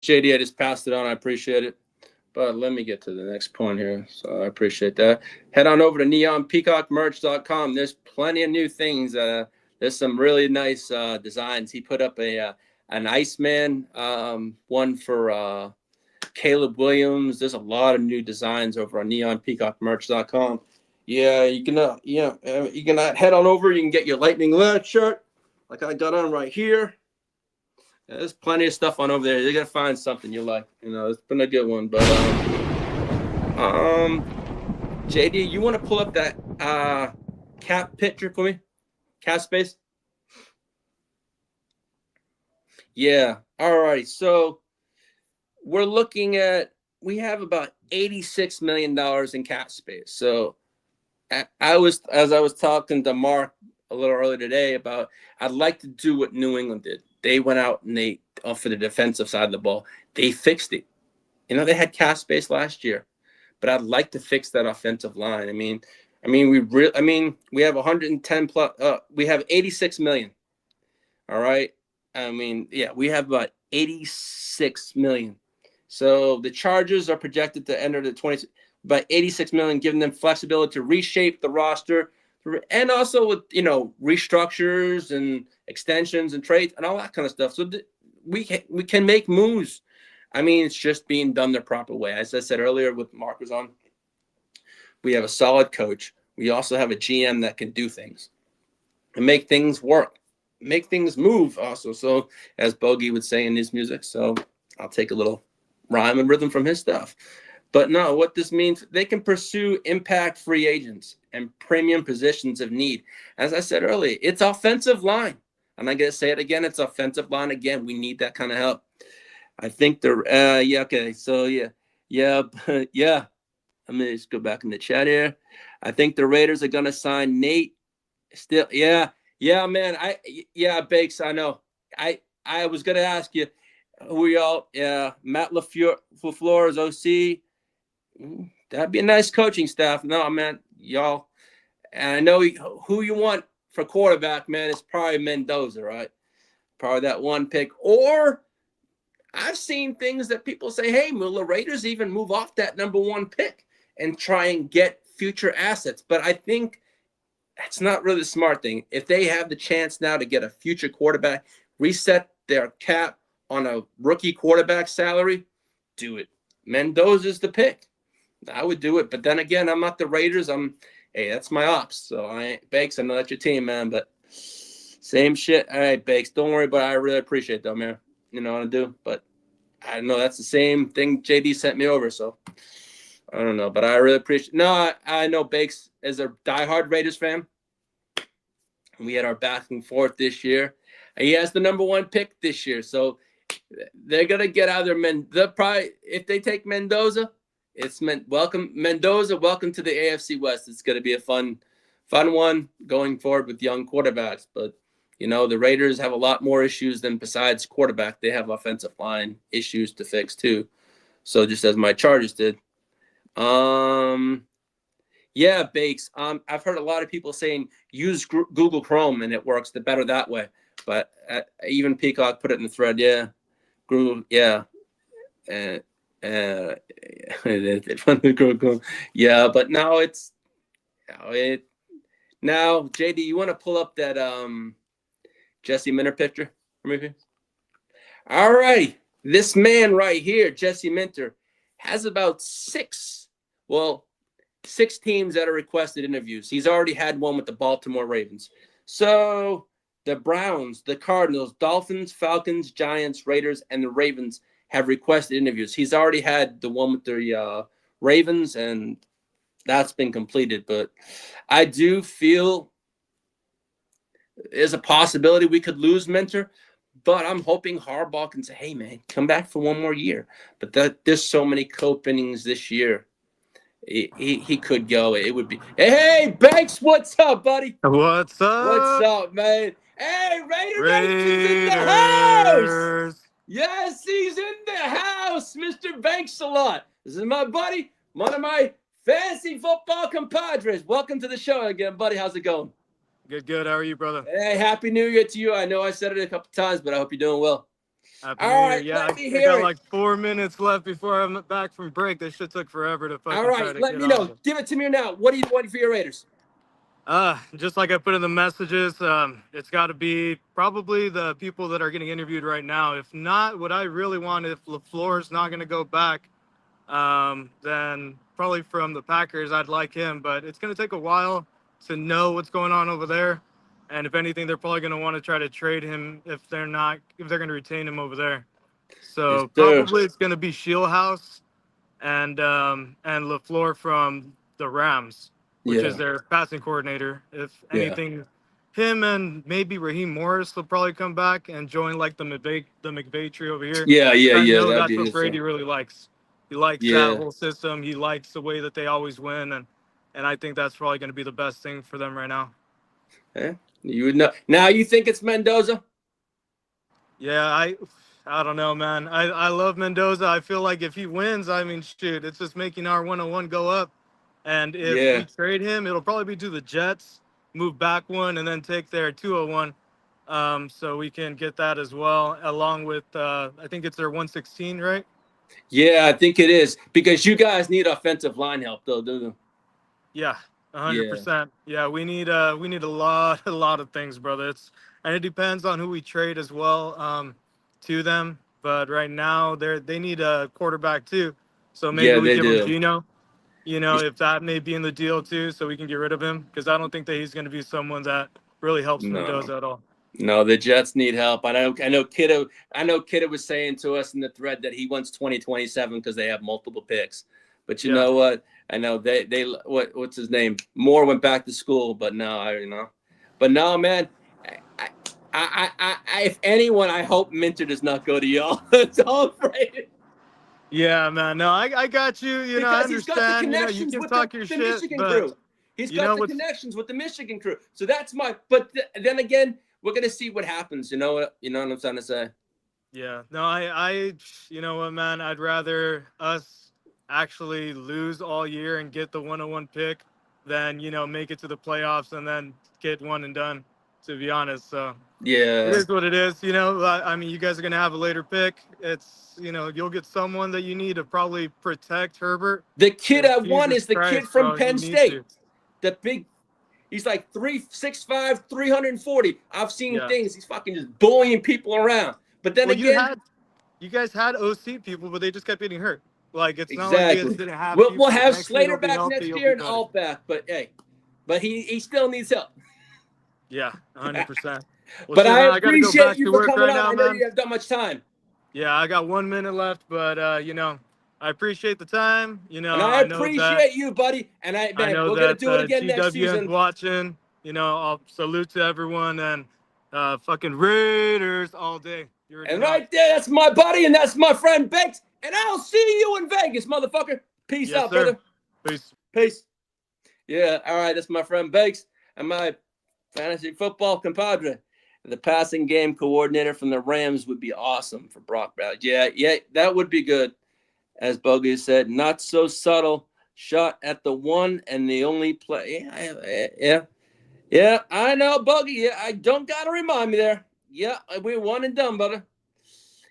JD, I just passed it on. I appreciate it. But let me get to the next point here. So I appreciate that. Head on over to neonpeacockmerch.com. There's plenty of new things. There's some really nice designs. He put up an Iceman one for Caleb Williams. There's a lot of new designs over on neonpeacockmerch.com. Yeah, you can head on over. You can get your Lightning Alert shirt like I got on right here. Yeah, there's plenty of stuff on over there. You're gonna find something you like. It's been a good one. But JD, you want to pull up that cap picture for me? Cap space. Yeah. All right. So we have about $86 million in cap space. So as I was talking to Mark a little earlier today about, I'd like to do what New England did. They went out and for the defensive side of the ball, they fixed it. They had cap space last year, but I'd like to fix that offensive line. We have 110 plus. We have 86 million. All right. We have about 86 million. So the Chargers are projected to enter the about 86 million, giving them flexibility to reshape the roster, and also with restructures and extensions and trades and all that kind of stuff. So we can make moves. It's just being done the proper way. As I said earlier with Mark was on, we have a solid coach. We also have a GM that can do things and make things work, make things move also. So as Bogey would say in his music, so I'll take a little rhyme and rhythm from his stuff. But no, what this means, they can pursue impact free agents and premium positions of need. As I said earlier, it's offensive line. I'm not going to say it again. It's offensive line. Again, we need that kind of help. I think okay. So yeah. I'm going to just go back in the chat here. I think the Raiders are going to sign Nate. Still, yeah, man. Bakes, I know. I was going to ask you, who are y'all? Yeah, Matt LaFleur is OC. That'd be a nice coaching staff. No, man, y'all. And I know who you want for quarterback, man. It's probably Mendoza, right? Probably that one pick. Or I've seen things that people say, hey, will the Raiders even move off that number one pick and try and get future assets? But I think that's not really the smart thing. If they have the chance now to get a future quarterback, reset their cap on a rookie quarterback salary, do it. Mendoza's the pick. I would do it. But then again, I'm not the Raiders. Hey, that's my ops. So Bakes, I know that's your team, man. But same shit. All right, Bakes, don't worry about it. I really appreciate it, though, man. You know what I do? But I know that's the same thing JD sent me over. So I don't know. But I really appreciate it. No, I know Bakes is a diehard Raiders fan. We had our back and forth this year. He has the number one pick this year. So they're going to get either they'll probably, if they take Mendoza, it's welcome Mendoza. Welcome to the AFC West. It's going to be a fun one going forward with young quarterbacks. But the Raiders have a lot more issues than besides quarterback. They have offensive line issues to fix too. So just as my Chargers did. Yeah, Bakes. I've heard a lot of people saying use Google Chrome and it works better that way. But even Peacock put it in the thread. Yeah, Google. Yeah. Yeah, but now it's now JD, you want to pull up that Jesse Minter picture for me, please? All right, this man right here, Jesse Minter, has about six teams that are requested interviews. He's already had one with the Baltimore Ravens. So the Browns, the Cardinals, Dolphins, Falcons, Giants, Raiders, and the Ravens have requested interviews. He's already had the one with the Ravens, and that's been completed. But I do feel there's a possibility we could lose Minter, but I'm hoping Harbaugh can say, hey, man, come back for one more year. But there's so many co-openings this year. He could go. It would be, hey, Banks, what's up, buddy?
What's up?
What's up, man? Hey, Raiders in the house! Yes, he's in the house, Mr. Banks a lot. This is my buddy, one of my fantasy football compadres. Welcome to the show again, buddy. How's it going?
Good. How are you, brother?
Hey, happy New Year to you. I know I said it a couple times, but I hope you're doing well.
Happy New
All
Year.
right,
Yeah,
let me
I
hear
got
it.
like 4 minutes left before I'm back from break. This shit took forever to
All
fucking try
right,
to
let
get
me know.
on.
Give it to me now. What do you want for your Raiders?
Just like I put in the messages, it's got to be probably the people that are getting interviewed right now. If not, what I really want, if LaFleur's not going to go back, then probably from the Packers, I'd like him. But it's going to take a while to know what's going on over there. And if anything, they're probably going to want to try to trade him if they're going to retain him over there.
Yes,
So
sir.
probably it's going to be Shieldhouse and LaFleur from the Rams, which is
Yeah,
their passing coordinator. If
yeah,
anything, him and maybe Raheem Morris will probably come back and join like the McVay tree over here.
yeah, yeah,
I
yeah.
know
That'd
that's
be
what
interesting.
Brady really likes. He likes that
Yeah.
whole system. He likes the way that they always win, and I think that's probably going to be the best thing for them right now.
Eh? You would know. Now you think it's Mendoza?
Yeah, I don't know, man. I love Mendoza. I feel like if he wins, I mean, shoot, it's just making our 101 go up. And if we
Yeah.
trade him, it'll probably be to the Jets, move back one, and then take their 201. So we can get that as well, along with I think it's their 116, right?
Yeah, I think it is because you guys need offensive line help, though, do you?
Yeah,
Yeah.
100%. Yeah, we need a lot of things, brother. And it depends on who we trade as well to them. But right now they need a quarterback too. So maybe
Yeah,
we
they
give them
do.
Gino.
You-
If that may be in the deal too, so we can get rid of him because I don't think that he's going to be someone that really helps
No,
Mendoza at all.
no, the Jets need help. I know Kiddo was saying to us in the thread that he wants 2027 because they have multiple picks. But you
Yeah,
know what? I know what's his name? Moore went back to school, but no. But no, man. If anyone, I hope Minter does not go to y'all. That's all I'm afraid.
yeah, man. No, I got you. I
Because he's got the
understand. You
connections
can
with the,
talk your
the
shit,
Michigan
but
crew. He's
you
got
know
the
what's
connections with the Michigan crew. So that's but then again, we're gonna see what happens. You know what I'm trying to say?
Yeah, no, you know what, man? I'd rather us actually lose all year and get the 101 pick than, make it to the playoffs and then get one and done, to be honest. So it
Yeah.
is what it is. I mean, you guys are going to have a later pick. You'll get someone that you need to probably protect Herbert
The kid
because
I want
Jesus
is the kid
Christ,
from
bro, you
Penn
need
State.
to.
The big he's like 3'6'5", 340. I've seen
Yeah.
things. He's fucking just bullying people around. But then
Well,
again,
you guys had OC people, but they just kept getting hurt. Like, it's not like you guys
exactly.
didn't have
We'll
people.
have
Next year
Slater
they'll be
back
healthy.
next
You'll
year
be
and
better.
Alt back, but hey, but he still needs help.
Yeah, 100%. Well,
But
shit,
I
man, I gotta go
appreciate
back
you
to
for
work
coming
right
on.
now,
I know
man.
you have not much time.
Yeah, I got 1 minute left, but I appreciate the time.
And I appreciate you, buddy. And we're gonna do it again next
GWN's
season.
watching. I'll salute to everyone and fucking Raiders all day. You already
And
know.
right there, that's my buddy, and that's my friend Bakes. And I'll see you in Vegas, motherfucker. Peace
Yes,
out,
sir.
brother.
Peace.
Peace. Yeah, all right, that's my friend Bakes and my fantasy football compadre. The passing game coordinator from the Rams would be awesome for Brock Bowers. Yeah, that would be good. As Bogey said, not so subtle. Shot at the one and the only play. Yeah, I know, Bogey. Yeah, I don't got to remind me there. Yeah, we're one and done, brother.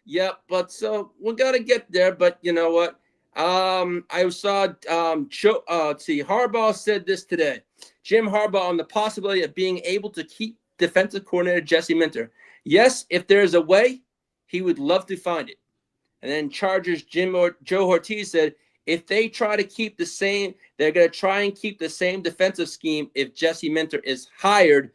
Yeah, but so we got to get there. But you know what? I saw Harbaugh said this today. Jim Harbaugh on the possibility of being able to keep defensive coordinator Jesse Minter. Yes, if there's a way, he would love to find it. And then Chargers Joe Ortiz said if they try to keep the same, they're going to try and keep the same defensive scheme if Jesse Minter is hired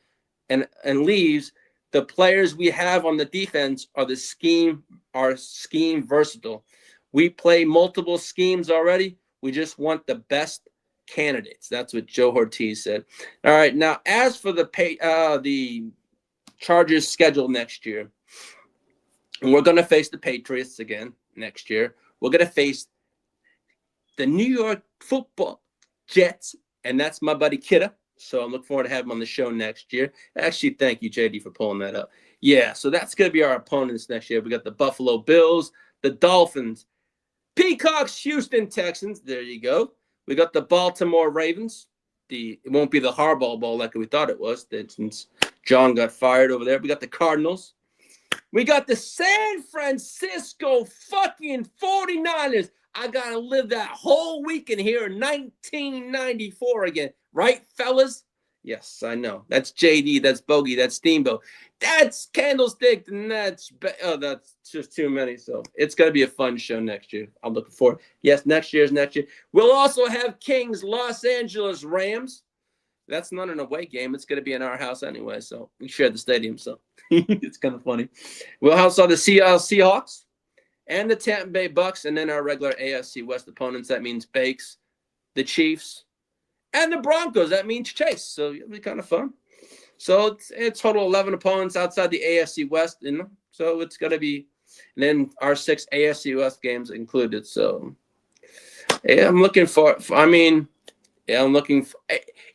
and leaves. The players we have on the defense are scheme versatile. We play multiple schemes already. We just want the best candidates. That's what Joe Ortiz said. All right, now as for the Chargers schedule next year, and we're going to face the Patriots again next year. We're going to face the New York Football Jets, and that's my buddy Kidda. So I'm looking forward to having him on the show next year. Actually, thank you, JD, for pulling that up. Yeah, so that's going to be our opponents next year. We got the Buffalo Bills, the Dolphins, Peacocks, Houston Texans. There you go. We got the Baltimore Ravens. It won't be the Harbaugh Bowl like we thought it was since John got fired over there. We got the Cardinals. We got the San Francisco fucking 49ers. I got to live that whole weekend here in 1994 again. Right, fellas? Yes, I know. That's JD. That's Bogey. That's Steamboat. That's Candlestick. And that's just too many. So it's going to be a fun show next year. I'm looking forward. Yes, next year. We'll also have Kings Los Angeles Rams. That's not an away game. It's going to be in our house anyway. So we share the stadium. So it's kind of funny. We'll also have the Seattle Seahawks and the Tampa Bay Bucks. And then our regular AFC West opponents. That means Bakes, the Chiefs, and the Broncos. That means Chase. So it'll be kind of fun. So it's total 11 opponents outside the AFC West. So it's going to be, and then our 6 AFC West games included. So yeah, I'm looking for,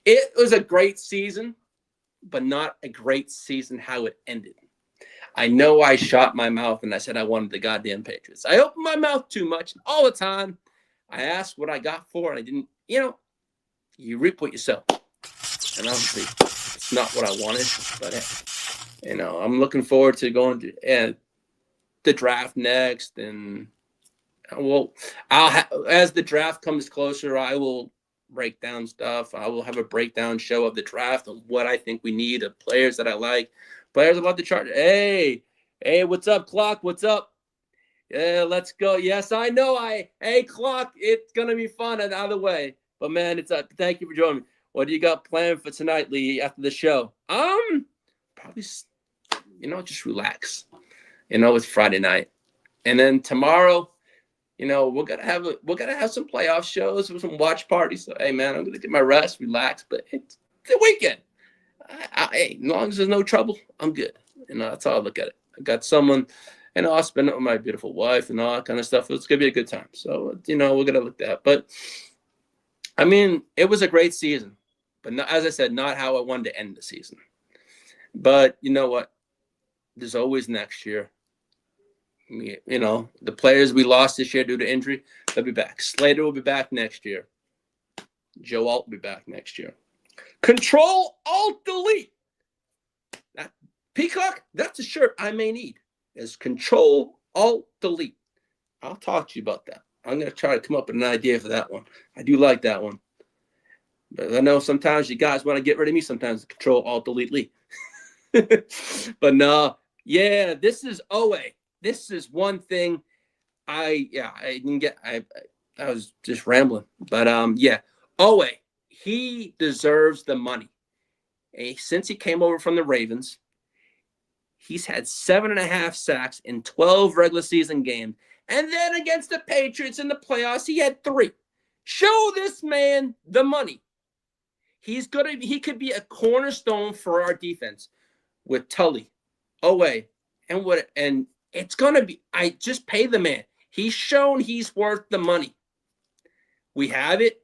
it was a great season, but not a great season how it ended. I know I shot my mouth and I said I wanted the goddamn Patriots. I opened my mouth too much all the time. I asked what I got for, and I didn't, you reap what you sow. And obviously, it's not what I wanted, but, I'm looking forward to going to the draft next. And, as the draft comes closer, I will break down stuff. I will have a breakdown show of the draft and what I think we need of players that I like. Players about the chart. Hey, what's up, Clock? What's up? Yeah, let's go. Yes, I know. Hey, Clock, it's going to be fun either way. But, man, thank you for joining me. What do you got planned for tonight, Lee, after the show? Probably, just relax. It's Friday night. And then tomorrow, we're gonna have some playoff shows with some watch parties. So, hey, man, I'm gonna get my rest, relax. But it's the weekend. As long as there's no trouble, I'm good. That's how I look at it. I got someone, I'll spend it with my beautiful wife and all that kind of stuff. It's gonna be a good time. So, we're gonna look at that. But it was a great season, but not, as I said, not how I wanted to end the season. But you know what? There's always next year. The players we lost this year due to injury, they'll be back. Slater will be back next year. Joe Alt will be back next year. Control Alt Delete. Peacock, that's a shirt I may need. Is Control Alt Delete. I'll talk to you about that. I'm going to try to come up with an idea for that one. I do like that one. But I know sometimes you guys want to get rid of me. Sometimes Control Alt Delete Lee. But no, yeah, this is OA. This is one thing I didn't get. I was just rambling. But OA, he deserves the money. Since he came over from the Ravens, he's had 7.5 sacks in 12 regular season games. And then against the Patriots in the playoffs, he had 3. Show this man the money. He could be a cornerstone for our defense with Tully, OA, and it's gonna be. I just pay the man. He's shown he's worth the money. We have it.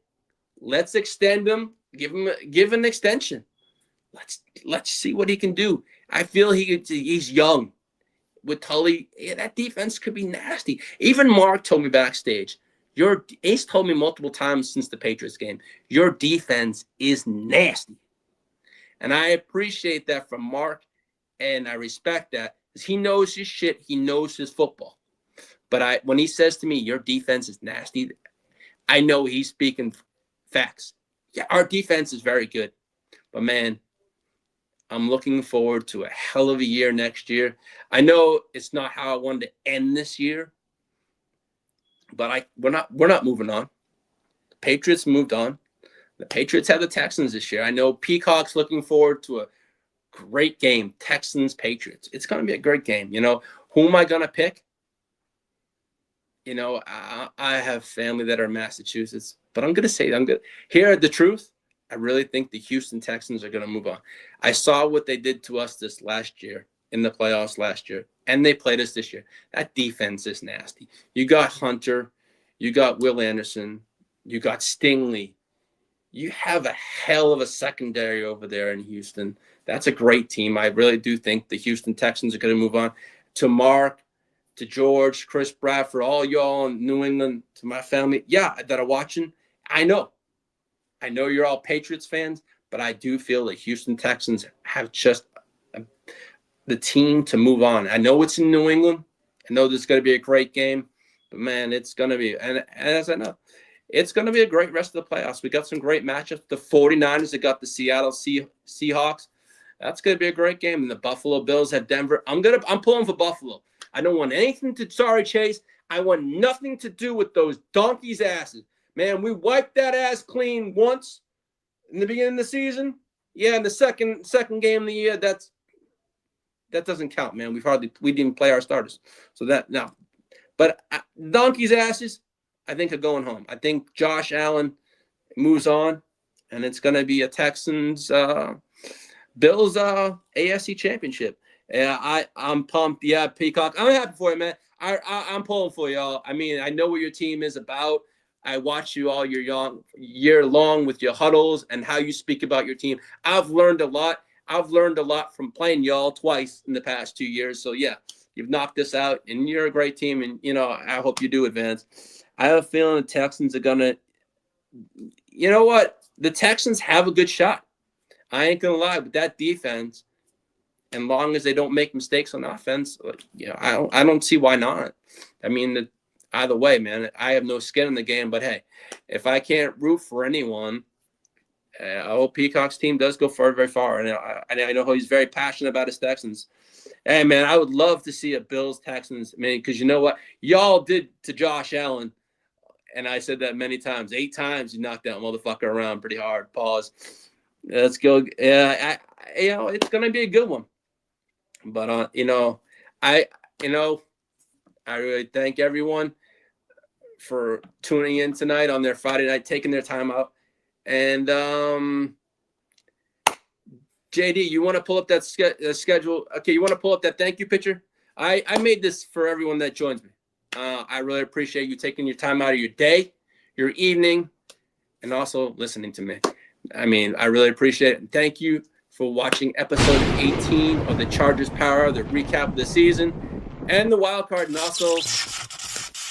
Let's extend him. Give an extension. Let's see what he can do. I feel he's young. With Tully, that defense could be nasty. Even Mark told me backstage, Ace told me multiple times since the Patriots game, your defense is nasty. And I appreciate that from Mark, and I respect that because he knows his shit. He knows his football. But when he says to me, your defense is nasty, I know he's speaking facts. Yeah, our defense is very good. But, man, I'm looking forward to a hell of a year next year. I know it's not how I wanted to end this year, but we're not moving on. The Patriots moved on. The Patriots have the Texans this year. I know Peacock's looking forward to a great game, Texans-Patriots. It's going to be a great game. Who am I going to pick? I have family that are in Massachusetts, but I'm going to say hear the truth. I really think the Houston Texans are going to move on. I saw what they did to us this last year in the playoffs last year, and they played us this year. That defense is nasty. You got Hunter. You got Will Anderson. You got Stingley. You have a hell of a secondary over there in Houston. That's a great team. I really do think the Houston Texans are going to move on. To Mark, to George, Chris Bradford, all y'all in New England, to my family, that are watching, I know you're all Patriots fans, but I do feel the Houston Texans have just the team to move on. I know it's in New England. I know this is going to be a great game, but man, it's going to be, and as I know, it's going to be a great rest of the playoffs. We got some great matchups. The 49ers have got the Seattle Seahawks. That's going to be a great game. And the Buffalo Bills have Denver. I'm pulling for Buffalo. I don't want anything to, sorry, Chase. I want nothing to do with those donkeys' asses. Man, we wiped that ass clean once in the beginning of the season. Yeah, in the second game of the year, that doesn't count, man. We didn't play our starters. So that, no. But donkeys' asses, I think, are going home. I think Josh Allen moves on, and it's going to be a Texans Bills AFC Championship. Yeah, I'm pumped. Yeah, Peacock, I'm happy for you, man. I'm pulling for y'all. I mean, I know what your team is about. I watch you all year long with your huddles and how you speak about your team. I've learned a lot. I've learned a lot from playing y'all twice in the past 2 years. So yeah, you've knocked this out, and you're a great team. And I hope you do advance. I have a feeling the Texans are gonna. You know what? The Texans have a good shot. I ain't gonna lie, with that defense, and long as they don't make mistakes on offense, I don't see why not. I mean, either way, man, I have no skin in the game. But hey, if I can't root for anyone, I hope Peacock's team does go very, very far. And I know he's very passionate about his Texans. Hey, man, I would love to see a Bills Texans. I mean, because you know what y'all did to Josh Allen. And I said that many times. 8 times you knocked that motherfucker around pretty hard. Pause. Let's go. Yeah, it's gonna be a good one. But I really thank everyone for tuning in tonight on their Friday night, taking their time out. And JD, you want to pull up that schedule? Okay, you want to pull up that thank you picture? I made this for everyone that joins me. I really appreciate you taking your time out of your day, your evening, and also listening to me. I mean, I really appreciate it. And thank you for watching episode 18 of the Chargers Power, the recap of the season, and the wild card. And also,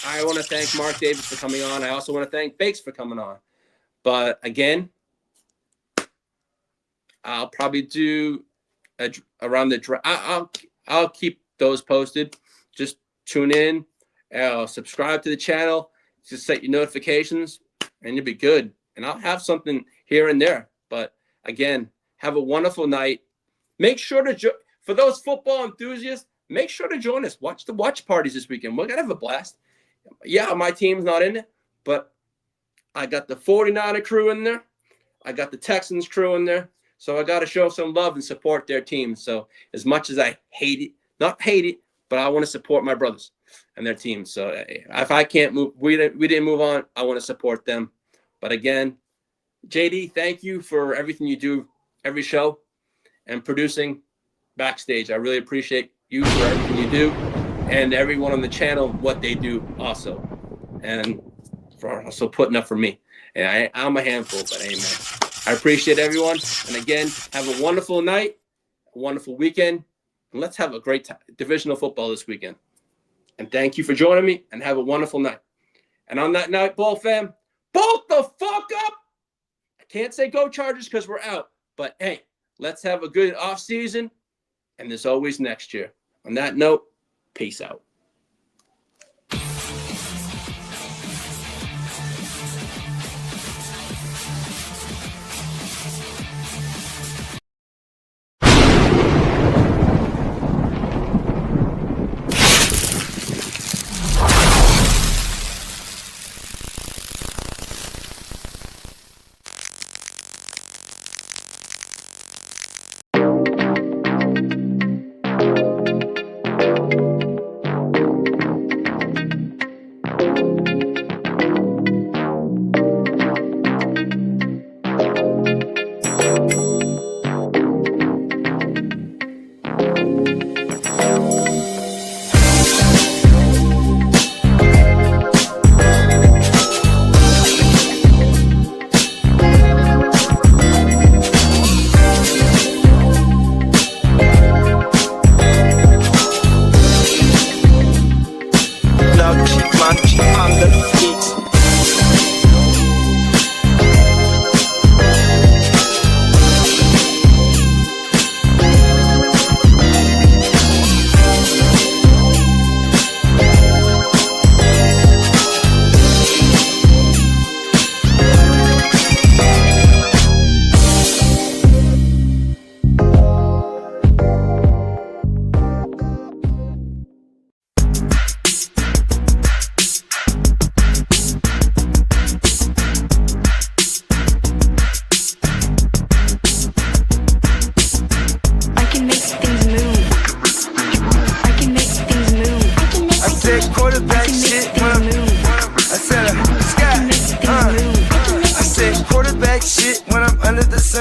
I want to thank Mark Davis for coming on. I also want to thank Bakes for coming on. But again, I'll probably do around the draft. I'll keep those posted. Just tune in. Subscribe to the channel, just set your notifications, and you'll be good. And I'll have something here and there. But again, have a wonderful night. Make sure to for those football enthusiasts, make sure to join us. Watch the watch parties this weekend. We're gonna have a blast. Yeah, my team's not in it, but I got the 49er crew in there. I got the Texans crew in there. So I got to show some love and support their team. So as much as I not hate it, but I want to support my brothers and their teams. So if I can't move, we didn't move on. I want to support them. But again, JD, thank you for everything you do every show and producing backstage. I really appreciate you for everything you do, and everyone on the channel, what they do also. And for also putting up for me. And I'm a handful, but amen. I appreciate everyone. And again, have a wonderful night, a wonderful weekend. And let's have a great time. Divisional football this weekend. And thank you for joining me, and have a wonderful night. And on that night, Ball fam, bolt the fuck up. I can't say go Chargers because we're out. But hey, let's have a good off season. And there's always next year. On that note, peace out.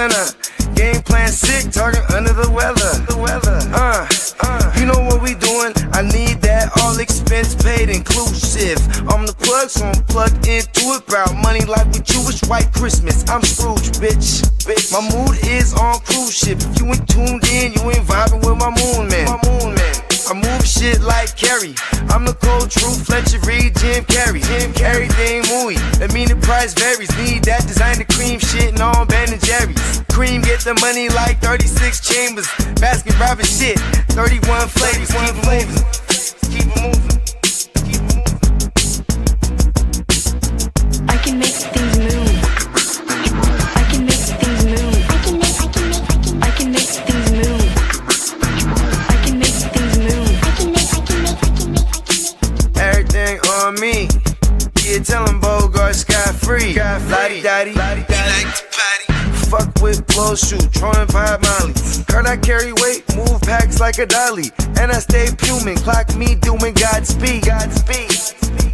winner. Game plan sick, target under the weather. You know what we doing? I need that all expense paid inclusive. I'm the plug, so I'm plugged into it. About money like with Jewish white Christmas. I'm Scrooge, bitch. My mood is on cruise ship. If you ain't tuned in, you ain't vibing with my moon man. I move shit like Kerry. I'm the cold truth, Fletcher Reed, Jim Carrey. Everything mooey, that mean the price varies. Need that designer cream shit and all Ben and Jerry's. Cream get the money like 36 chambers. Baskin Robbins shit, 31 flavors. Keep it moving.
I can make things move. I can make things move. I can make things move. I can make things move.
Everything on me. Yeah, tell him Bogart scot-free. Lottie-dottie. Fuck with blow shoot, throwing 5 Molly. Card I carry weight, move packs like a dolly. And I stay fuming, clock me doing Godspeed.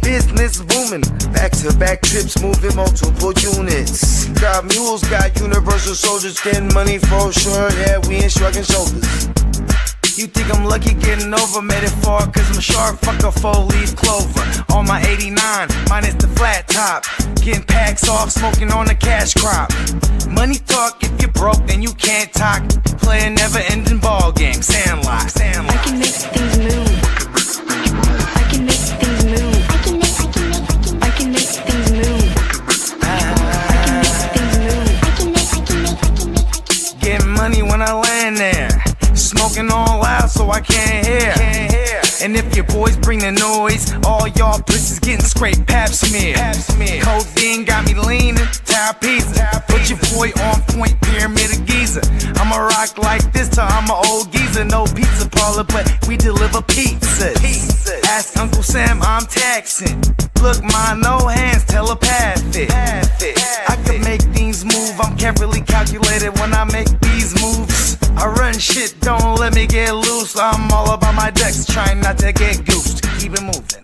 Business booming, back-to-back trips, moving multiple units. Got mules, got universal soldiers, getting money for sure. Yeah, we ain't shrugging shoulders. You think I'm lucky getting over, made it far, cause I'm sharp, fuck a 4-leaf clover. On my 89, minus the flat top. Getting packs off, smoking on the cash crop. Money talk, if you're broke, then you can't talk. Play a never-ending ball game, Sandlot.
I can make things move. I can make things move. I can make things move.
Getting money when I land there. Smoking all loud so I can't hear. And if your boys bring the noise, all y'all bitches getting scraped pap smear. Codeine got me leaning, pizza. Put your boy on point, pyramid of Giza. I'ma rock like this till I'm an old geezer. No pizza parlor, but we deliver pizzas. Ask Uncle Sam, I'm taxing. Look, ma, no hands, telepathic. I can make things move, I'm carefully calculated when I make these moves. I run shit, don't let me get loose. I'm all about my decks, trying not to get goosed. Keep it moving.